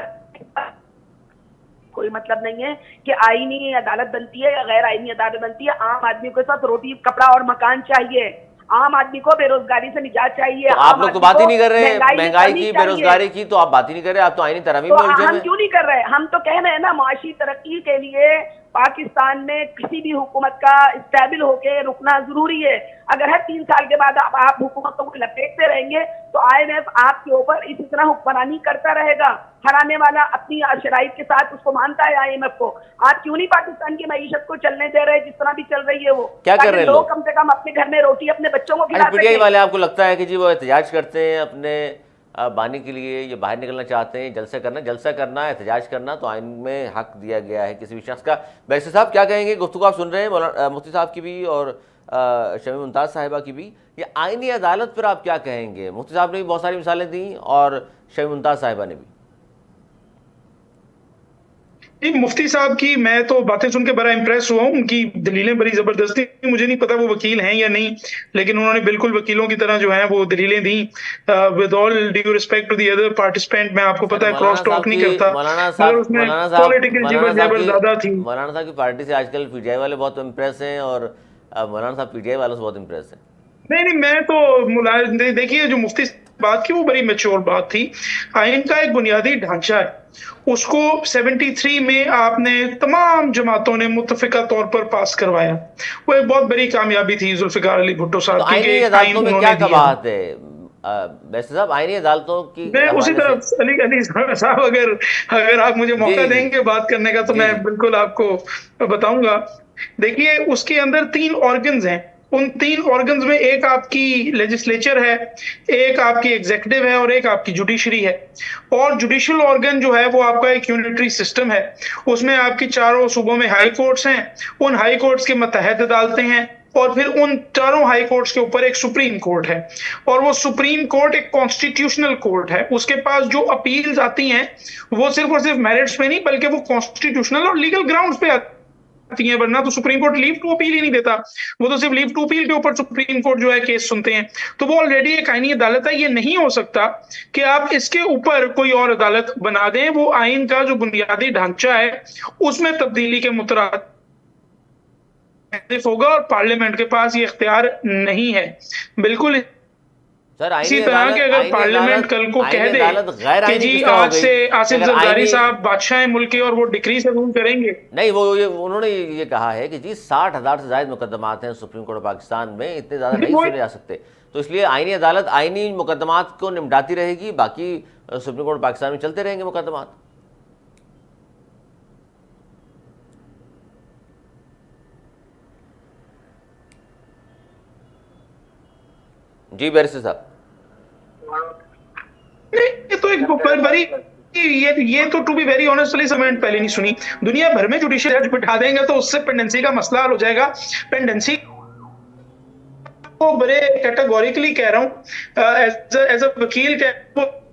कोई मतलब नहीं है कि आईनी अदालत बनती है या गैर आईनी अदालत बनती है। आम आदमी के साथ रोटी कपड़ा और मकान चाहिए। आम आदमी को बेरोजगारी से निजात चाहिए। तो आप लोग तो बात ही नहीं कर रहे महंगाई की, बेरोजगारी की, तो आप बात ही नहीं कर रहे। आप तो आईनी तरमीम में उलझे हम क्यों नहीं कर रहे? हम तो कह रहे हैं ना, माशी तरक्की के लिए पाकिस्तान में किसी भी हुकूमत का स्टेबल होके रुकना जरूरी है। अगर हर 3 साल के बाद आप हुकूमतों को लपेटते रहेंगे तो IMF आपके ऊपर इसी तरह हुक्मरानी करता रहेगा। हराने वाला अपनी शराइत के साथ उसको मानता है IMF को। आप क्यों नहीं पाकिस्तान की मईशत को चलने दे रहे जिस तरह भी चल रही है? वो क्या कर रहे हैं लोग? कम से कम अपने घर में रोटी अपने बच्चों को खिला पीटीआई वाले आपको लगता है कि जी वो एहतजाज करते हैं अपने बानी के लिए, ये बाहर निकलना चाहते हैं, जलसा करना एहतजाज करना तो आइन में हक दिया गया है किसी भी शख्स का। बैरिस्टर साहब क्या कहेंगे? गुफ्तगू आप सुन रहे हैं मुफ्ती साहब की भी और शमीम मुमताज़ साहिबा की भी। ये आइनी अदालत पर आप क्या कहेंगे? मुफ्ती साहब ने भी बहुत सारी मिसालें दी और शमीम मुमताज़ साहिबा ने भी। जी, मुफ्ती साहब की मैं तो बातें सुन के बड़ा इम्प्रेस हुआ हूँ। उनकी दलीलें बड़ी ज़बरदस्त थी। मुझे नहीं पता वो वकील हैं या नहीं, लेकिन उन्होंने बिल्कुल वकीलों की तरह जो है वो दलीलें दी। With all due respect to the other participant, मैं आपको सर पता है क्रॉस टॉक नहीं करता, मगर उसमें पॉलिटिकल जेबर ज़्यादा थी। मौलाना साहब की पार्टी से आजकल पीटीआई वाले बहुत इम्प्रेस हैं और मौलाना साहब पीटीआई वालों से बहुत इम्प्रेस हैं। नहीं, नहीं, मैं तो देखिए, जो मुफ्ती से बात की वो बड़ी मैच्योर बात थी। आइन का एक बुनियादी ढांचा है, उसको 73 में आपने तमाम जमातों ने मुत्तफ़िका तौर पर पास करवाया। वो एक बहुत बड़ी कामयाबी थी जुल्फ़िकार अली भुट्टो तो साहब की कि आईनी एक आइन अदालतों में उन्होंने क्या दिया। कबाहत है वैसे साहब, आईनी अदालतों की मैं उसी हवाले से? तरह अली अली साहब, अगर अगर आप मुझे जी मौका जी जी देंगे बात करने का, तो जी मैं जी। बिल्कुल आपको बताऊंगा। देखिए, उसके अंदर 3 ऑर्गन्स हैं। उन 3 ऑर्गन्स में एक आपकी लेजिस्लेचर है, एक आपकी एग्जीक्यूटिव है और एक आपकी जुडिशरी है। और जुडिशियल ऑर्गन जो है वो आपका एक यूनिटरी सिस्टम है। उसमें आपकी चारों सूबों में हाई कोर्ट्स हैं, उन हाई कोर्ट्स के मतहत अदालतें हैं, और फिर उन चारों हाई कोर्ट्स के ऊपर एक सुप्रीम कोर्ट है। और वो सुप्रीम कोर्ट एक कॉन्स्टिट्यूशनल कोर्ट है। उसके पास जो अपील्स आती हैं वो सिर्फ और सिर्फ मेरिट्स पे नहीं, बल्कि वो कॉन्स्टिट्यूशनल और लीगल ग्राउंड्स पे आती हैं। वरना तो supreme court leave to appeal ही नहीं देता, वो तो सिर्फ लीव टू अपील के ऊपर सुप्रीम कोर्ट जो है केस सुनते हैं। तो वो ऑलरेडी एक आईनी अदालत है। ये नहीं हो सकता कि आप इसके ऊपर कोई और अदालत बना दें। वो आइन का जो बुनियादी ढांचा है उसमें तब्दीली के मुतरादिफ होगा, और पार्लियामेंट के पास ये इख्तियार नहीं है। बिल्कुल सर इसी तरह के अगर पार्लियामेंट कल को कह आईनी दे अदालत गैर कि आईनी जी किस तरह हो आज गई से कि आसिफ अगर जरदारी आईनी? साहब बादशाह हैं मुल्क के और वो डिक्री से रूल करेंगे। नहीं, वो उन्होंने ये कहा है कि जी 60,000 से ज़ायद मुकदमात हैं सुप्रीम कोर्ट ऑफ पाकिस्तान में, इतने ज़्यादा नहीं वो सुने जा सकते, तो इसलिए आईनी अदालत आईनी मुकदमात को निपटाती रहेगी, बाकी सुप्रीम कोर्ट पाकिस्तान में चलते रहेंगे मुकदमात। जी बैरिस्टर साहब। नहीं, ये तो एक बड़ी ये तो टू बी वेरी ऑनेस्टली समेंट पहले नहीं सुनी। दुनिया भर में जुडिशियल जज बिठा देंगे तो उससे पेंडेंसी का मसला हल हो जाएगा। पेंडेंसी को बड़े कैटेगोरिकली कह रहा हूँ, एज अ वकील कह,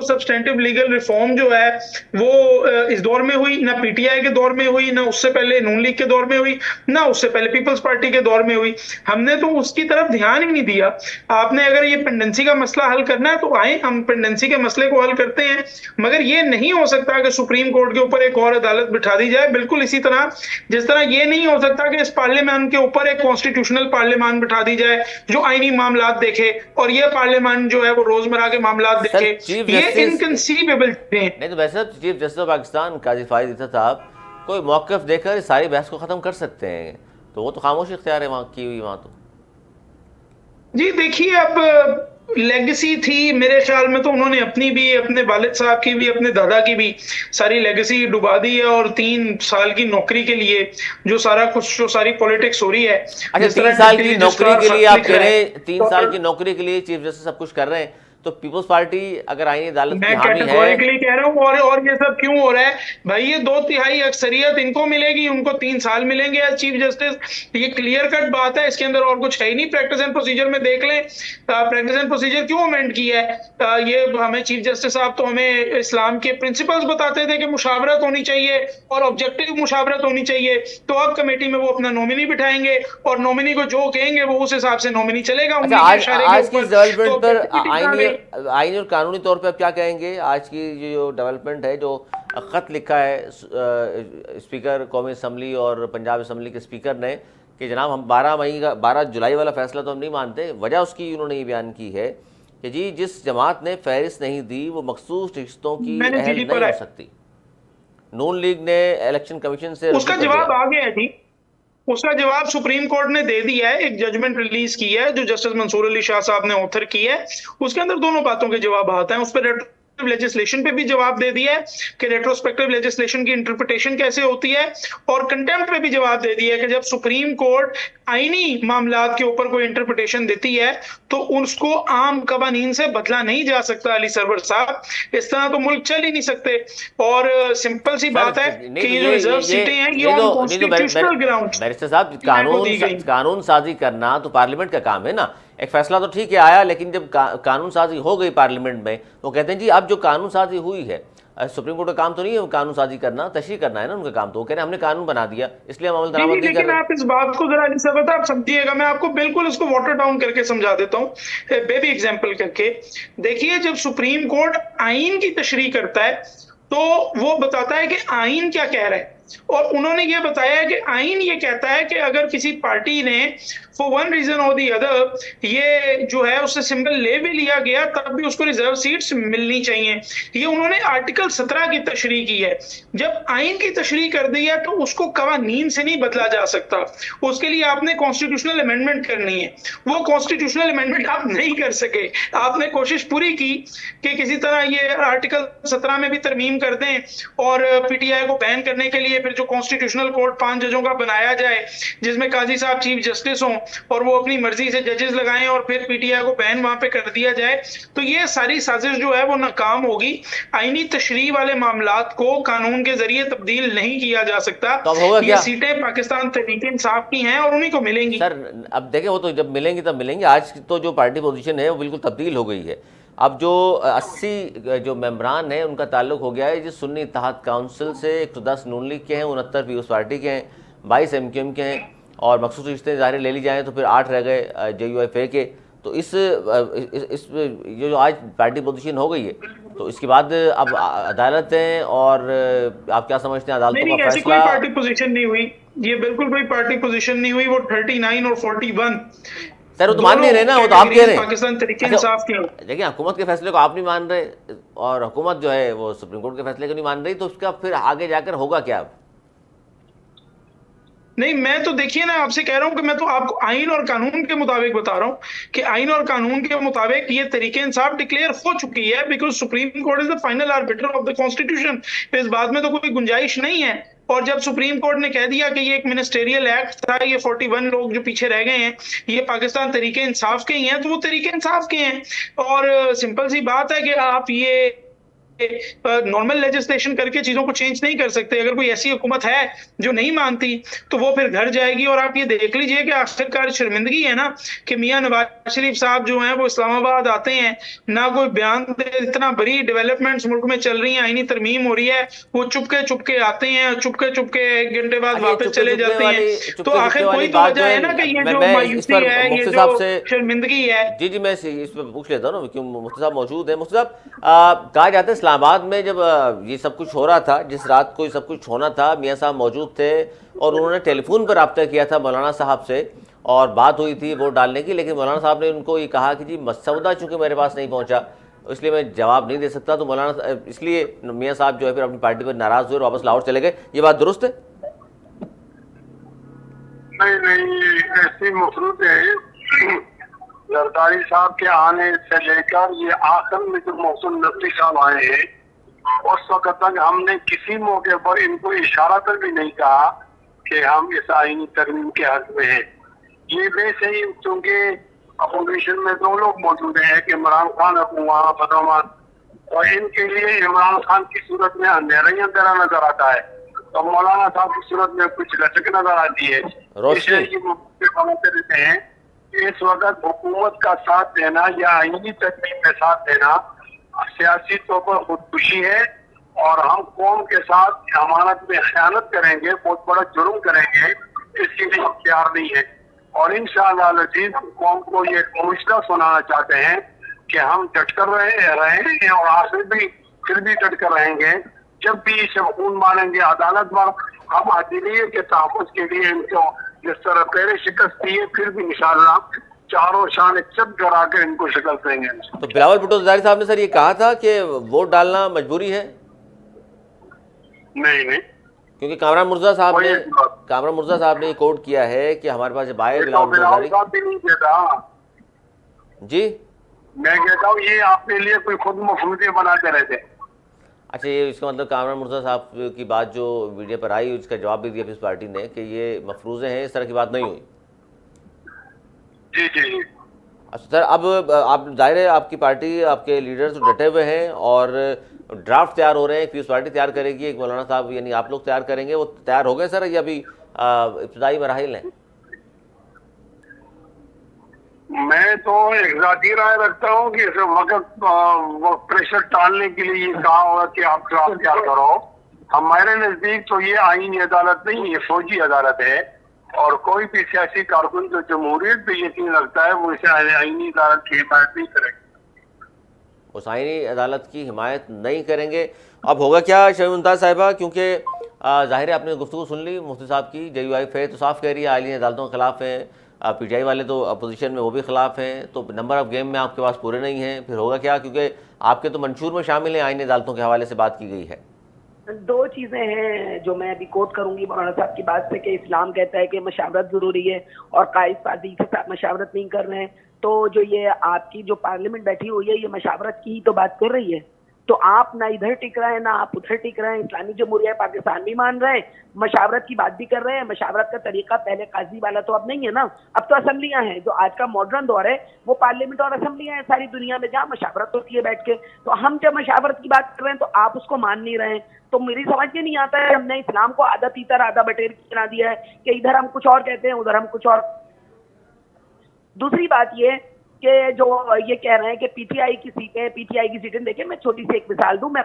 सब्सटेंटिव लीगल रिफॉर्म जो है वो इस दौर में हुई ना, पीटीआई के दौर में हुई ना, उससे पहले नून लीग के दौर में हुई ना, उससे पहले पीपल्स पार्टी के दौर में हुई। हमने तो उसकी तरफ ध्यान ही नहीं दिया। आपने अगर ये पेंडेंसी का मसला हल करना है तो आए, हम पेंडेंसी के मसले को हल करते हैं, मगर ये नहीं हो सकता कि सुप्रीम कोर्ट के ऊपर एक और अदालत बिठा दी जाए। बिल्कुल इसी तरह जिस तरह ये नहीं हो सकता कि इस पार्लियामेंट के ऊपर एक कॉन्स्टिट्यूशनल पार्लियामेंट बिठा दी जाए जो आईनी मामला देखे, और ये पार्लियामेंट जो है वो रोजमर्रा के मामला देखे। ये इनकंसीवेबल है। नहीं तो वैसे चीफ जस्टिस ऑफ पाकिस्तान काजी फाइज इत्ता साहब कोई मौक़िफ़ देकर सारी बहस को ख़त्म कर सकते हैं, तो वो तो खामोशी इख्तियार है वहाँ की हुई। वहाँ तो जी देखिए, अब लेगेसी थी मेरे ख्याल में, तो उन्होंने अपनी भी, अपने वालिद साहब की भी, अपने दादा की भी सारी लेगेसी डुबा दी है। और 3 साल की नौकरी के लिए जो सारा कुछ, जो सारी पॉलिटिक्स हो रही है। अच्छा, 3 साल की नौकरी के लिए आप कह रहे हैं, 3 साल की नौकरी के लिए चीफ जस्टिस सब कुछ कर रहे हैं, तो पीपल्स पार्टी अगर आईनी अदालत की मैं हामी है, कैटेगोरिकली कह रहा हूँ। और ये सब क्यों हो रहा है भाई? ये 2/3 अक्सरियत इनको मिलेगी, उनको 3 साल मिलेंगे एज चीफ जस्टिस। ये क्लियर कट बात है, इसके अंदर और कुछ है ही नहीं। प्रैक्टिस एंड प्रोसीजर में देख लें, प्रैक्टिस एंड प्रोसीजर क्यों अमेंड किया है। ये हमें चीफ जस्टिस साहब तो हमें इस्लाम के प्रिंसिपल्स बताते थे कि मुशावरत होनी चाहिए और ऑब्जेक्टिव मुशावरत होनी चाहिए। तो अब कमेटी में वो अपना नॉमिनी बिठाएंगे और नॉमिनी को जो कहेंगे वो उस हिसाब से नॉमिनी चलेगा। अच्छा, आज की डेवलपमेंट पर आईनी और कानूनी तौर पे आप क्या कहेंगे? आज की जो डेवलपमेंट है, जो ख़त लिखा है स्पीकर कौमी असम्बली और पंजाब असम्बली के स्पीकर ने कि जनाब हम 12 जुलाई वाला फैसला तो हम नहीं मानते, वजह उसकी उन्होंने ये बयान की है कि जी जिस जमात ने फहरिस्त नहीं दी वो मखसूस रिश्तों की अहल नहीं हो सकती। नून लीग ने इलेक्शन कमीशन से उसका जवाब आ गया है जी, उसका जवाब सुप्रीम कोर्ट ने दे दिया है। एक जजमेंट रिलीज की है जो जस्टिस मंसूर अली शाह साहब ने ऑथर की है। उसके अंदर दोनों बातों के जवाब आते हैं। उस पर लेजिस्लेशन पे भी जवाब दे दिया है कि रेट्रोस्पेक्टिव लेजिस्लेशन की इंटरप्रिटेशन कैसे होती है, और कंटेम्प्ट पे भी जवाब दे दिया है कि जब सुप्रीम कोर्ट आईनी मामलात के ऊपर कोई इंटरप्रिटेशन देती है तो उसको आम कवानीन से बदला नहीं जा सकता। अली सरवर साहब, इस तरह तो मुल्क चल ही नहीं सकते। और सिंपल सी बात है कि ये जो रिजर्व सीटें हैं ये ऑन कॉन्स्टिट्यूशनल ग्राउंड। बैरिस्टर साहब, कानून साजी करना तो पार्लियामेंट का काम है ना। एक फैसला तो ठीक है आया, लेकिन जब कानून साजी हो गई पार्लियामेंट में, वो कहते हैं जी अब जो कानून साजी हुई है सुप्रीम कोर्ट का काम तो नहीं है कानून साजी करना, तशरीह करना है ना उनका काम। तो वो कह रहे हैं हमने कानून बना दिया इसलिए हम अमल नहीं, दरामद नहीं कर लेकिन रहे। आप इस बात को जरा एलिजाबेथ आप समझिएगा, मैं आपको बिल्कुल इसको वाटर डाउन करके समझा देता हूँ, बेबी एग्जांपल करके। देखिए, जब सुप्रीम कोर्ट आईन की तशरीह करता है तो वो बताता है कि आईन क्या कह रहा है, और उन्होंने ये बताया है कि आईन ये कहता है कि अगर किसी पार्टी ने फॉर वन रीजन और दी अदर ये जो है उससे सिंबल ले भी लिया गया तब भी उसको रिजर्व सीट्स मिलनी चाहिए। ये उन्होंने आर्टिकल 17 की तशरीह की है। जब आईन की तशरीह कर दी है तो उसको कवानीन से नहीं बदला जा सकता, उसके लिए आपने कॉन्स्टिट्यूशनल अमेंडमेंट करनी है। वो कॉन्स्टिट्यूशनल अमेंडमेंट आप नहीं कर सके। आपने कोशिश पूरी की कि किसी तरह ये आर्टिकल 17 में भी तरमीम कर दें और पीटीआई को बैन करने के लिए फिर जो कॉन्स्टिट्यूशनल कोर्ट 5 जजों का बनाया जाए जिसमें काजी साहब चीफ जस्टिस हों और वो अपनी मर्जी से जजेस लगाएं और फिर पीटीआई को बैन वहां पे कर दिया जाए, तो ये सारी साजिश जो है वो नाकाम होगी। आईनी तशरीह वाले मामलात को कानून के जरिए तब्दील नहीं किया जा सकता। तो अब होगा ये क्या सीटें पाकिस्तान तहरीक इंसाफ की हैं और उन्हीं को मिलेंगी। सर? अब देखें, वो तो जब मिलेंगी तब मिलेंगी। आज तो जो पार्टी पोजीशन है वो बिल्कुल तब्दील हो गई है। अब जो 80 जो मेंबरान हैं उनका ताल्लुक हो गया है जिस सुन्नी इत्तेहाद काउंसिल से। 110 नून लीग के हैं, 69 पीपल्स पार्टी के हैं, 22 MQM के हैं, और मखसूस रिश्ते ज़ाहिर ले ली जाएँ तो फिर 8 रह गए JUIFA के। तो इस जो आज पार्टी पोजीशन हो गई है तो इसके बाद अब अदालतें और आप क्या समझते हैं अदालतों का ऐसी कोई फैसला? पार्टी पोजीशन नहीं हुई, ये बिल्कुल कोई पार्टी पोजीशन नहीं हुई। वो 39 और 41 सर वो तो मान नहीं रहे ना, वो तो आप कह रहे हैं। पाकिस्तान तहरीक अच्छा, इंसाफ की। देखिए हुकूमत के फैसले को आप नहीं मान रहे और हुकूमत जो है वो सुप्रीम कोर्ट के फैसले को नहीं मान रही, तो उसका फिर आगे जाकर होगा क्या? नहीं, मैं तो देखिए ना आपसे कह रहा हूं कि मैं तो आपको आइन और कानून के मुताबिक बता रहा हूं कि आइन और कानून के मुताबिक ये तरीके इंसाफ डिक्लेयर हो चुकी है, because supreme court is the final arbiter of the constitution. इस बात में तो कोई गुंजाइश नहीं है। और जब सुप्रीम कोर्ट ने कह दिया कि ये एक मिनिस्टेरियल एक्ट था, ये 41 लोग जो पीछे रह गए हैं ये पाकिस्तान तरीके इंसाफ के ही हैं, तो वो तरीके इंसाफ के हैं। और सिंपल सी बात है कि आप ये नॉर्मल लेजिस्लेशन करके चीजों को चेंज नहीं कर सकते। अगर कोई ऐसी हुकूमत है जो नहीं मानती तो वो फिर घर जाएगी। और आप ये देख लीजिए कि आखिरकार शर्मिंदगी है ना कि मियां नवाज शरीफ साहब जो हैं वो इस्लामाबाद आते हैं, ना कोई बयान दे। इतना बड़ी डेवलपमेंट्स मुल्क में चल रही है, आईनी तरमीम हो रही है, वो चुपके चुपके आते हैं, चुपके चुपके 1 घंटे बाद वापस चले जाते हैं। तो आखिर कोई तो वजह है ना कि ये जो मायूसी है, ये जो शर्मिंदगी है। जी मैं इस पर पूछ लेता हूँ क्यों मुफ्ती साहब मौजूद है। मुफ्ती साहब, कहा जाता है इस्लामाबाद में जब ये सब कुछ हो रहा था, जिस रात को ये सब कुछ होना था, मियाँ साहब मौजूद थे और उन्होंने टेलीफोन पर रब्ता किया था मौलाना साहब से और बात हुई थी वोट डालने की। लेकिन मौलाना साहब ने उनको ये कहा कि जी मसौदा चूँकि मेरे पास नहीं पहुँचा इसलिए मैं जवाब नहीं दे सकता। तो मौलाना इसलिए मियाँ साहब जो है फिर अपनी पार्टी पर नाराज़ हुए और वापस लाहौर चले गए। ये बात दुरुस्त है? नहीं, ऐसी मफरूत है। जरदारी साहब के आने से लेकर ये आखिर में जो मौसम नकली साहब आए हैं उस वक्त तक हमने किसी मौके पर इनको इशारा तक भी नहीं कहा कि हम इस आईनी तरमीम के हक में हैं। ये वैसे ही चूंकि अपोजिशन में 2 लोग मौजूद हैं कि इमरान खान और फतमान, और इनके लिए इमरान खान की सूरत में अंधेरा ही अंधेरा नजर आता है तो मौलाना साहब की सूरत में कुछ लचक नजर आती है। इसलिए देते हैं इस वक्त हुकूमत का साथ देना या आईनी तरमीम में साथ देना सियासी तौर पर खुदकुशी है और हम कौम के साथ अमानत में खयानत करेंगे, बहुत बड़ा जुर्म करेंगे, इसके लिए हम तैयार नहीं है। और इंशाअल्लाह अज़ीज़ कौम को ये मुश्किल सुनाना चाहते हैं कि हम डट कर रहे हैं और आखिर भी फिर भी डट कर रहेंगे। जब भी इसे खून मानेंगे अदालत में, हम अदलियत के तहफ़्फ़ुज़ के लिए इनको जिस तरह पहले शिकस्त दी है फिर भी इंशाअल्लाह चारों शान चप करा कर इनको शिकस्त देंगे। तो बिलावल भुट्टो ज़रदारी साहब ने सर ये कहा था कि वोट डालना मजबूरी है? नहीं, क्योंकि कामरान मुर्जा साहब ने कोट किया है कि हमारे पास जब आए बिलावल साहब भी नहीं कहता जी। मैं कहता हूँ ये आपके लिए कोई खुद मफरूज़े बनाते रहते। अच्छा, ये इसका मतलब कामरान मुर्जा साहब की बात जो मीडिया पर आई उसका जवाब भी दिया पीपल्स पार्टी ने कि ये मफरूज़े हैं, इस तरह की बात नहीं हुई। जी। अच्छा सर, अब आप जाहिर है आपकी पार्टी आपके लीडर्स डटे हुए हैं और ड्राफ्ट तैयार हो रहे हैं, पीपल्स पार्टी तैयार करेगी, एक मौलाना साहब यानी आप लोग तैयार करेंगे, वो तैयार हो गए सर या अभी इब्तदाई मराहिल हैं? मैं तो एक जाती राय रखता हूँ कि इस वक्त वो प्रेशर टालने के लिए ये कहा होगा कि आप खिलाफ तैयार करो। हमारे नजदीक तो ये आईनी अदालत नहीं, ये फौजी अदालत है, और कोई भी सियासी कारकुन जो जमहूरियत पे यकीन रखता है वो इसे आईनी अदालत की हिमायत नहीं करेगा। उस आईनी अदालत की हिमायत नहीं करेंगे। अब होगा क्या शमी मुमताज़ साहिबा, क्योंकि ज़ाहिर है आपने गुफ्तगू सुन ली मुफ्ती साहब की, JUIF है तो साफ कह रही है आईनी अदालतों के खिलाफ हैं, PTI वाले तो अपोजिशन में वो भी खिलाफ हैं, तो नंबर ऑफ गेम में आपके पास पूरे नहीं हैं, फिर होगा क्या? क्योंकि आपके तो मंशूर में शामिल हैं, आईनी अदालतों के हवाले से बात की गई है। दो चीजें हैं जो मैं अभी कोट करूंगी मौलाना साहब की बात से कि इस्लाम कहता है कि मशावरत जरूरी है और कायद फाजी के साथ मशावरत नहीं कर रहे हैं। तो जो ये आपकी जो पार्लियामेंट बैठी हुई है ये मशावरत की ही तो बात कर रही है। तो आप ना इधर टिक रहे हैं ना आप उधर टिक रहे हैं। इस्लामी जमहूरिया पाकिस्तान भी मान रहे हैं, मशावरत की बात भी कर रहे हैं। मशावरत का तरीका पहले काजी वाला तो अब नहीं है ना, अब तो असम्बलियां हैं। जो आज का मॉडर्न दौर है वो पार्लियामेंट और असम्बलियां हैं सारी दुनिया में जहाँ मशावरत होती है बैठ के। तो हम जब मशावरत की बात कर रहे हैं तो आप उसको मान नहीं रहे हैं। तो मेरी समझ में नहीं आता है, हमने इस्लाम को आधा तीतर आधा बटेर बना दिया है कि इधर हम कुछ और कहते हैं उधर हम कुछ और। दूसरी बात ये कि जो ये कह रहे हैं कि पीटीआई की सीटें देखिए, मैं छोटी सी एक मिसाल दूं, मैं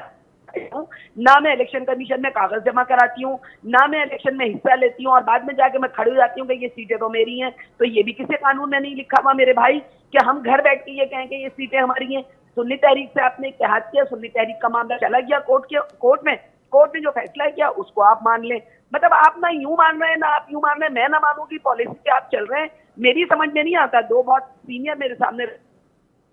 ना मैं इलेक्शन कमीशन में कागज जमा कराती हूँ, ना मैं इलेक्शन में हिस्सा लेती हूँ, और बाद में जाके मैं खड़ी हो जाती हूँ कि ये सीटें तो मेरी हैं। तो ये भी किसी कानून में नहीं लिखा हुआ मेरे भाई कि हम घर बैठ के ये कहें कि ये सीटें हमारी हैं। सुन्नी तहरीक से आपने इत्तेहाद किया, सुन्नी तहरीक का मामला चला गया कोर्ट में जो फैसला किया उसको आप मान लें। मतलब आप ना यूं मान रहे हैं ना आप यूं मान रहे हैं, मैं ना मानूंगी पॉलिसी पे आप चल रहे हैं। मेरी समझ में नहीं आता। दो बहुत सीनियर मेरे सामने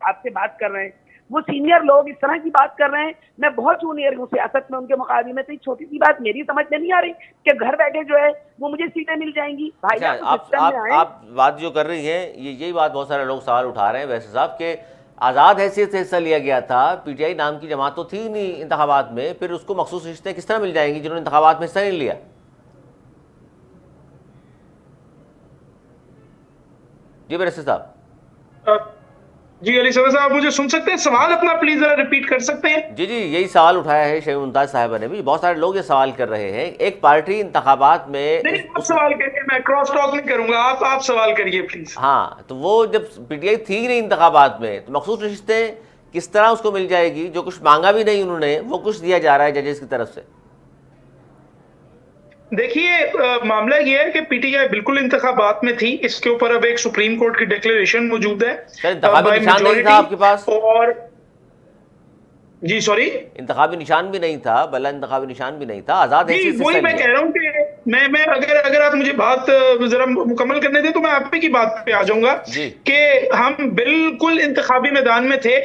आपसे बात कर रहे हैं, वो सीनियर लोग इस तरह की बात कर रहे हैं। मैं बहुत जूनियर हूँ सियासत में उनके मुकाबले में, तो छोटी सी बात मेरी समझ में नहीं आ रही कि घर बैठे जो है वो मुझे सीटें मिल जाएंगी। भाई आप बात जो कर रही हैं यही बात बहुत सारे लोग सवाल उठा रहे हैं वैसे साहब के आज़ाद हैसियत से हिस्सा लिया गया था, PTI नाम की जमात तो थी नहीं इंतखाबात में, फिर उसको मखसूस रिश्ते किस तरह मिल जाएंगी जिन्होंने इंतखाबात में हिस्सा नहीं लिया? जी बैरिस्टर साहब। जी अली सदर साहब, मुझे सुन सकते हैं? सवाल अपना प्लीज जरा रिपीट कर सकते हैं? जी यही सवाल उठाया है शमी मुमताज साहिबा ने भी। बहुत सारे लोग ये सवाल कर रहे हैं, एक पार्टी इंतखाबात में नहीं, आप सवाल करिए, मैं क्रॉस टॉक नहीं करूंगा, आप सवाल करिए प्लीज। हाँ, तो वो जब PTI थी ही नहीं इंतखाबात में तो मखसूस रिश्ते किस तरह उसको मिल जाएगी? जो कुछ मांगा भी नहीं उन्होंने वो कुछ दिया जा रहा है जजेस की तरफ से। देखिए, मामला ये है कि PTI बिल्कुल इंतखाबात में थी। इसके ऊपर अब एक सुप्रीम कोर्ट की डिक्लेरेशन मौजूद है। इंतखाबी निशान नहीं था आपके पास? और जी सॉरी, इंतखाबी निशान भी नहीं था, बल्ला इंतखाबी निशान भी नहीं था, आजाद है। वही मैं कह रहा हूँ कि मैं अगर आप मुझे बात जरा मुकम्मल करने दें तो मैं आप की बात पे आ जाऊंगा कि हम बिल्कुल इंतखाबी मैदान में थे।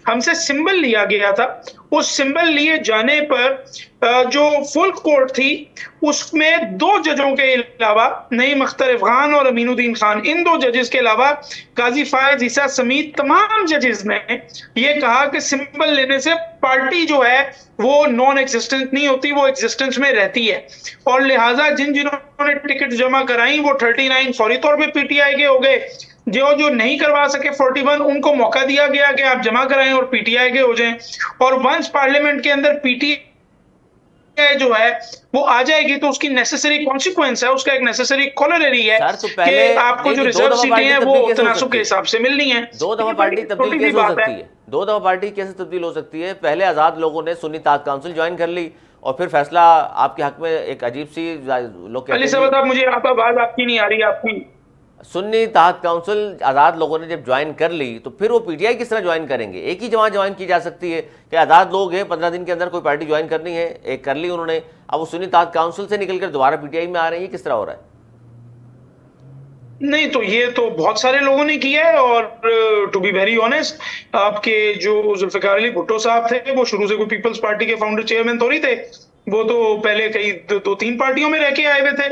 हमसे सिंबल लिया गया था। उस सिंबल लिए जाने पर जो फुल कोर्ट थी उसमें दो जजों के अलावा नईम अख्तर अफगान और अमीनुद्दीन खान, इन दो जजेस के अलावा काजी फायज ईसा समेत तमाम जजेस ने ये कहा कि सिंबल लेने से पार्टी जो है वो नॉन एग्जिस्टेंट नहीं होती, वो एग्जिस्टेंस में रहती है। और लिहाजा जिन्होंने टिकट जमा कराई वो 39 फौरी तौर पे PTI के हो गए। जो नहीं करवा सके 41 उनको मौका दिया गया कि आप जमा कराएं और PTI के हो जाएं। और वंस पार्लियामेंट के अंदर PTI जो है वो आ जाएगी तो उसकी नेसेसरी कॉन्सिक्वेंस है, उसका एक नेसेसरी कॉलररी है कि आपको जो रिजर्व सीटें हैं वो तनासुब के हिसाब से मिलनी है। दो दफा पार्टी तब्दील कैसे हो सकती है? दो दफा पार्टी कैसे तब्दील हो सकती है? पहले आजाद लोगों ने सुन्नी ताकत काउंसिल ज्वाइन कर ली और फिर फैसला आपके हक में एक अजीब सी लोग अली साहब, मुझे आवाज आपकी नहीं आ रही। आपकी सुन्नी ताकत काउंसिल आज़ाद लोगों ने जब ज्वाइन कर ली तो फिर वो PTI किस तरह ज्वाइन करेंगे? एक ही जमात ज्वाइन की जा सकती है कि आज़ाद लोग हैं 15 दिन के अंदर कोई पार्टी ज्वाइन करनी है, एक कर ली उन्होंने, अब वो सुन्नी ताकत काउंसिल से निकलकर दोबारा PTI में आ रहे हैं, ये किस तरह हो रहा है? नहीं, तो ये तो बहुत सारे लोगों ने किया है। और टू बी वेरी ऑनेस्ट, आपके जो जुल्फिकार अली भुट्टो साहब थे वो शुरू से कोई पीपल्स पार्टी के फाउंडर चेयरमैन थोड़ी थे, वो तो पहले कई दो तीन पार्टियों में रह के आए हुए थे।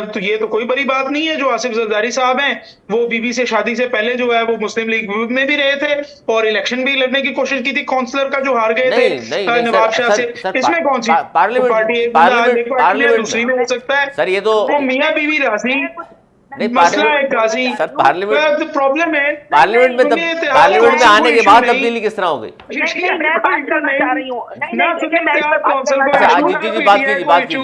तो ये तो कोई बड़ी बात नहीं है। जो आसिफ जरदारी साहब हैं वो बीबी से शादी से पहले जो है वो मुस्लिम लीग में भी रहे थे और इलेक्शन भी लड़ने की कोशिश की थी काउंसलर का, जो हार गए थे नवाब शाह से। इसमें कौन सी पार्टी दूसरी में हो सकता है? सर ये तो मियां बीवी राजी नहीं, मसला है काजी। सर पार्लियामेंट प्रॉब्लम है, पार्लियामेंट में आने के बाद तब्दीली किस तरह हो गई? मैं बात करना चाह रही हूँ। जी बात कीजिए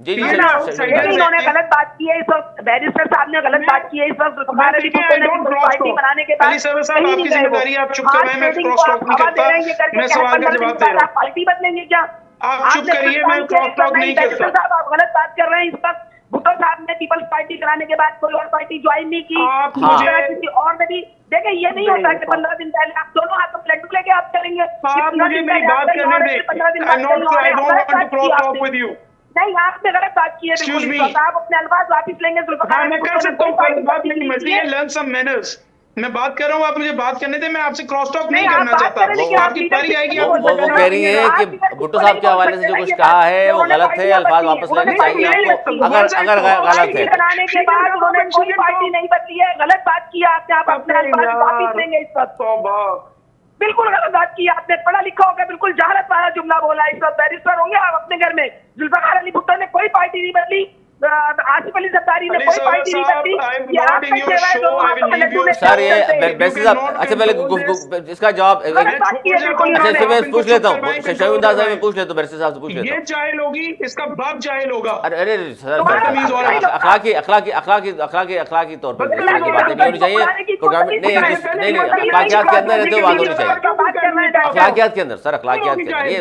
जी जी है है ना, ना, outsiders लेकिन इन्होंने हैं। गलत बात की है इस वक्त, बैरिस्टर साहब ने गलत बात की है इस वक्त, जुल्फिकार अली देखिए, भुट्टो I ने don't भी cross पार्टी talk। बनाने के बाद अली सरवर साहब, कहीं आपकी नहीं गए वो। जिम्मेदारी है, आप चुप हाथ करवाएं, मैं ट्रेडिंग क्रॉस को टॉक आप नहीं हवा दे करता, रहे हैं, ये करके मैं क्या सवाल का 15 दिन जवाब दे बाद रहा आप पार्टी बदलेंगे क्या? आप चुप आपने करिए, कुछ मैं काम किया क्रॉस इस वक्त टॉक नहीं बैरिस्टर करता। साहब, आप गलत बात कर रहे हैं इस वक्त। भुट्टो साहब ने पीपल्स पार्टी कराने के बाद कोई और पार्टी ज्वाइन नहीं की, आप इस मुझे- तरह किसी और ने भी। देखें, ये नहीं होता कि 15 दिन पहले आप दोनों हाथों में लड्डू लेके आप चलेंगे, कि आप 15 मुझे दिन मेरी पहले आप बात कहीं करने और दें। हैं, 15 दिन I बाद कहीं और I हैं। don't गलत want to बात cross की talk आपने। with you. नहीं, आपने गलत बात की है बिल्कुल Excuse इस me. वक्त। आप अपने अल्फाज वापिस लेंगे। जुल्फिकार हाँ, अली मैं कर भुट्टो ने सकता कोई हूँ, पार्टी बात तब्दील मेरी नहीं मर्जी की है, है। Learn some manners. मैं बात कर रहा हूँ, आप मुझे बात करने दें, मैं आपसे क्रॉस टॉक नहीं नहीं, आप करना बात चाहता। करें, लेकिन आप आपकी पारी लीडरशिप आएगी, नहीं आपको बोल सकते वो ना। कह रही है आप कि लीडरशिप भुट्टो को साहब नहीं के बोल हवाले से सकते जो ना कुछ ये कहा बात। है वो उन्होंने गलत है, पार्टियां अल्फाज बदली हैं। वापस उन्होंने लेने पार्टी चाहिए नहीं आपको, बदली है। अगर गलत है। कराने के बाद उन्होंने कोई पार्टी नहीं बदली है। गलत बात की है आपने। आप अपने अल्फाज वापिस लेंगे इस वक्त। बिल्कुल गलत बात की है आपने। पढ़ा लिखा होकर बिल्कुल जहालत वाला जुमला बोला इस वक्त। बैरिस्टर होंगे आप अपने घर में। जुल्फिकार अली भुट्टो ने कोई पार्टी नहीं बदली, आसिफ अली जरदारी ने अली कोई सरवर पार्टी नहीं साहब, बदली। I am ये not आपका in your सेवा है, show, दोनों I हाथों will में leave लड्डू your लेके सर आप ये चलते हैं। बैरिस्टर You साहब, cannot अच्छा पहले control this. इसका जवाब गलत बात की है बिल्कुल अच्छा, इन्होंने। मैं इनको पूछ चुप लेता हूँ, करवाएं, शर्मिंदा कंट्रोल साहब मैं करवाएं। पूछ लेता हूँ, बैरिस्टर साहब से पूछ लेता ये हूँ। जाहिल होगी, इसका बाप जाहिल होगा। अरे अरे सर, तुम्हारा बदतमीज बाप औरत। नहीं होगा। अखलाकी तौर पर इस तरह की बातें नहीं होनी चाहिए प्रोग्राम में। नहीं नहीं नहीं, अखलाकियात के अंदर रहते हुए बात होनी चाहिए। अखलाकियात के अंदर सर, अखलाकियात के अंदर ये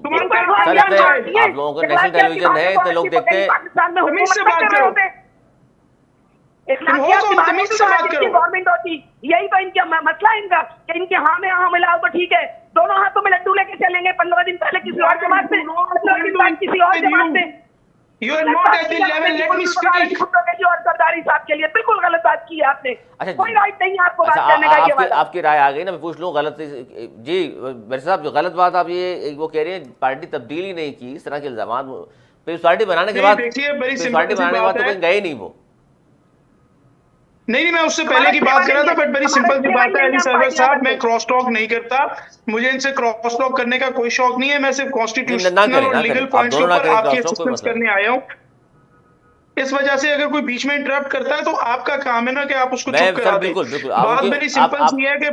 सर इतने आप लोगों का नेशनल टेलीविजन है, इतने लोग देखते हैं। पाकिस्तान में तमीज से हुकूमत बात कर रहे करो। होते। तुम हो कौन? तमीज से बात करो। गवर्नमेंट होती, यही तो इनका मसला है इनका, कि इनके हाँ में हाँ मिलाओ तो ठीक है, दोनों हाथों में लड्डू लेके चलेंगे। 15 दिन पहले किसी और जमात में, 15 दिन बाद किसी और जमात में। You are not at the level, let me speak. और सरदारी साहब के लिए बिल्कुल गलत बात की है आपने। अच्छा, कोई राइट नहीं है आपको अच्छा बात करने का। ये वाला आपकी राय आ गई ना, मैं पूछ लूँ गलत जी बैरिस्टर साहब, जो गलत बात आप ये वो कह रहे हैं पार्टी तब्दीली नहीं की, इस तरह के इल्जाम फिर पार्टी बनाने के बाद, देखिए, बड़ी फिर सिंपल पार्टी सी बनाने के बात बाद तो है। कहीं गए नहीं वो। नहीं, मैं उससे पहले की बात कर रहा था, बट बड़ी सिंपल सी बात है अली सरवर साहब, मैं क्रॉस टॉक नहीं करता, मुझे इनसे क्रॉस टॉक करने का कोई शौक नहीं है। मैं सिर्फ कॉन्स्टिट्यूशनल और लीगल पॉइंट्स के ऊपर आपकी असिस्टेंस करने आया हूँ। इस वजह से अगर कोई बीच में इंटरप्ट करता है तो आपका काम है ना कि आप उसको चुप करा दें। बिल्कुल बिल्कुल, बात मेरी सिंपल सी है कि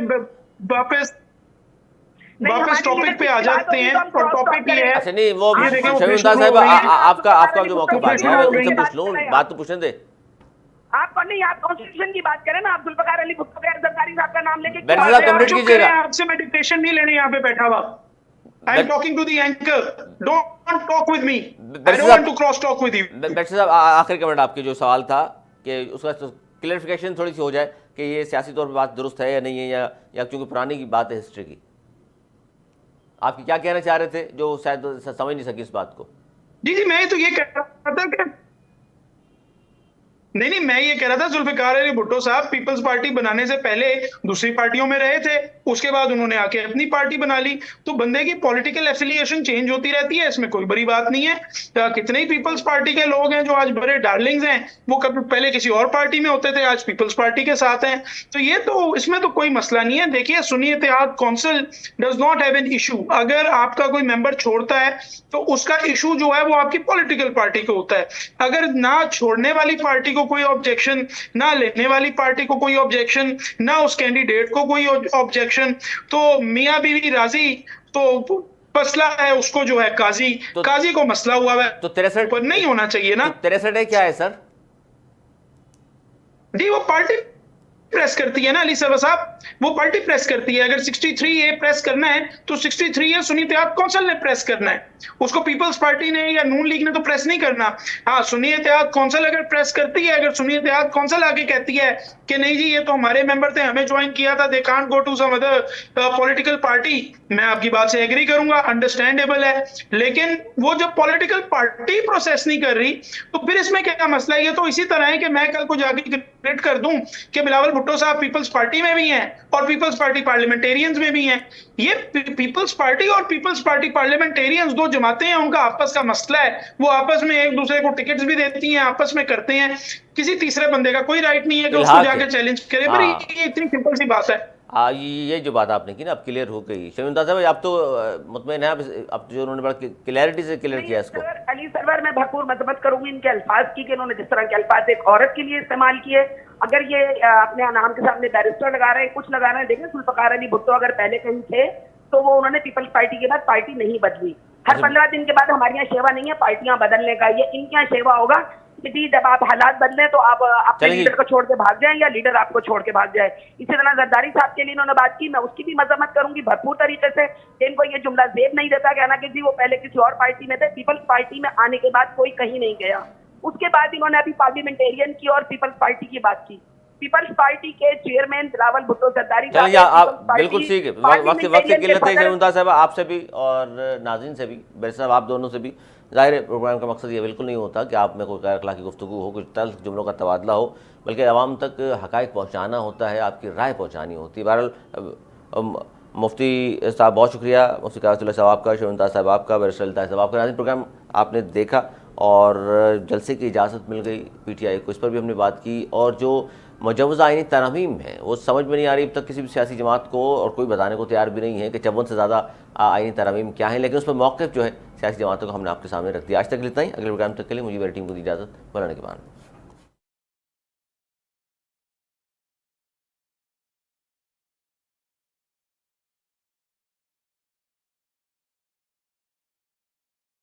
वापस टॉपिक पे आ जाते हैं, और टॉपिक ये है। अच्छा नहीं, वो ये देखें, वो शर्मिंदा साहब आपका जो मौका आ गया, हो उनसे पूछ लूँ, बात तो पूछने दे। आप नहीं, आप कॉन्स्टिट्यूशन की बात करें ना, आप जुल्फिकार अली भुट्टो के जरदारी साहब का नाम लेके बैरिस्टर साहब कंप्लीट चुप कीजिएगा। करें, आपसे मैं डिक्टेशन नहीं लेने यहाँ पे बैठा हुआ। I am talking to the anchor. Don't talk with me. I don't want to cross talk with you. Barrister साहब आखिरी कमेंट, आपके जो सवाल था कि उसका क्लैरिफिकेशन थोड़ी सी हो जाए कि ये सियासी तौर पर बात दुरुस्त है या नहीं है, या क्योंकि पुरानी की बात है हिस्ट्री की, आप क्या कहना चाह रहे थे जो शायद समझ नहीं सकी इस बात को? जी, मैं तो ये कह रहा था कि नहीं, मैं ये कह रहा था जुल्फिकार अली भुट्टो साहब पीपल्स पार्टी बनाने से पहले दूसरी पार्टियों में रहे थे, उसके बाद उन्होंने आके अपनी पार्टी बना ली। तो बंदे की पॉलिटिकल एफिलिएशन चेंज होती रहती है, इसमें कोई बड़ी बात नहीं है। कितने ही पीपल्स पार्टी के लोग हैं जो आज बड़े डार्लिंग्स हैं, वो कभी पहले किसी और पार्टी में होते थे, आज पीपल्स पार्टी के साथ हैं। तो ये तो इसमें तो कोई मसला नहीं है। देखिए, Sunni Ittehad council does not have an issue. अगर आपका कोई मेंबर छोड़ता है तो उसका इशू जो है वो आपकी पॉलिटिकल पार्टी को होता है। अगर ना छोड़ने वाली पार्टी को कोई ऑब्जेक्शन, ना लेने वाली पार्टी को कोई ऑब्जेक्शन, ना उस कैंडिडेट को कोई ऑब्जेक्शन, तो मियां बीवी राजी, तो मसला है उसको जो है काजी को मसला हुआ है, तो 63 पर नहीं होना चाहिए ना। 63 क्या है सर? जी, वो पार्टी प्रेस करती है ना अली सरवर साहब, वो पार्टी प्रेस करती है। अगर 63A प्रेस करना है तो 63A सुन्नी इत्तेहाद काउंसिल ने प्रेस करना है, उसको पीपल्स पार्टी ने या नून लीग ने तो प्रेस नहीं करना। हाँ, सुन्नी इत्तेहाद काउंसिल अगर प्रेस करती है, अगर सुन्नी इत्तेहाद काउंसिल आगे कहती है कि नहीं जी ये तो हमारे मेंबर थे, हमें ज्वाइन किया था, they can't go to some other political party, मैं आपकी बात से एग्री करूंगा, अंडरस्टैंडेबल है। लेकिन वो जब पॉलिटिकल पार्टी प्रोसेस नहीं कर रही तो फिर इसमें क्या मसला है? ये तो इसी तरह है कि मैं कल को जाके क्रिएट कर दूं कि बिलावल भुट्टो साहब पीपल्स पार्टी में भी हैं और पीपल्स पार्टी पार्लियामेंटेरियंस में भी हैं। ये पीपल्स पार्टी और पीपल्स पार्टी पार्लियामेंटेरियंस दो जमातें हैं, उनका आपस का मसला है, वो आपस में एक दूसरे को टिकट्स भी देती हैं, आपस में करते हैं। किसी तीसरे बंदे का कोई राइट नहीं है कि उसको जाके चैलेंज करे। पर ये इतनी सिंपल सी बात है। ये जो बात आपने की ना, अब क्लियर हो गई। शर्मिंदा साहब, आप तो मुतमईन है, अब जो उन्होंने बड़ा क्लैरिटी से क्लियर किया इसको। अली सरवर, मैं भरपूर मदद करूंगी इनके अल्फाज की कि इन्होंने जिस तरह के अल्फाज एक औरत के लिए इस्तेमाल किए। अगर ये अपने नाम के सामने बैरिस्टर लगा रहे हैं, कुछ लगा रहे हैं, देखें जुल्फिकार अली भुट्टो अगर पहले कहीं थे तो वो उन्होंने पीपल्स पार्टी के बाद पार्टी नहीं बदली। हर 15 दिन के बाद हमारे यहाँ सेवा नहीं है पार्टियां बदलने का, ये इनके यहाँ सेवा होगा कि जी जब आप हालात बदले तो आप अपने चलिए। लीडर को छोड़ के भाग जाए या लीडर आपको छोड़ के भाग जाए। इसी तरह जरदारी साहब के लिए इन्होंने बात की, मैं उसकी भी मजम्मत करूंगी भरपूर तरीके से। इनको ये जुमला जेब नहीं देता कहना कि जी वो पहले किसी और पार्टी में थे, पीपल्स पार्टी में आने के बाद कोई कहीं नहीं गया। उसके बाद इन्होंने अभी पार्लियामेंटेरियन की और पीपल्स पार्टी की बात की। पीपल्स पार्टी के चेयरमैन बिलावल भुट्टो जरदारी चलिए, आप बिल्कुल ठीक है, वक्त की किल्लत है शर्मिंदा साहब, आपसे भी और नाज़रीन से भी, बैरिस्टर साहब आप दोनों से भी। ज़ाहिर है प्रोग्राम का मकसद ये बिल्कुल नहीं होता कि आप में कोई गैर अखलाकी गुफ्तगू हो, कुछ तल्ख जुमलों का तबादला हो, बल्कि आवाम तक हक़ाइक़ पहुँचाना होता है, आपकी राय पहुँचानी होती है। बहरहाल मुफ्ती साहब बहुत शुक्रिया, मुफ्ती कायतुल्लाह साहब आपका, शर्मिंदा साहब आपका, बैरिस्टर लताफ़ साहब आपका। नाज़रीन प्रोग्राम आपने देखा और जलसे की इजाज़त मिल गई PTI को, इस पर भी हमने बात की। और जो मुजव्वज़ा आईनी तरमीम है वो समझ में नहीं आ रही अब तक किसी भी सियासी जमात को, और कोई बताने को तैयार भी नहीं है कि 54 से ज़्यादा आईनी तरमीम क्या है, लेकिन उस पर मौक़िफ़ जो है सियासी जमातों को हमने आपके सामने रख दिया। आज तक इतना ही, अगले प्रोग्राम तक के लिए मुझे मेरी टीम को दी इजाज़त, मौलाना के बाद।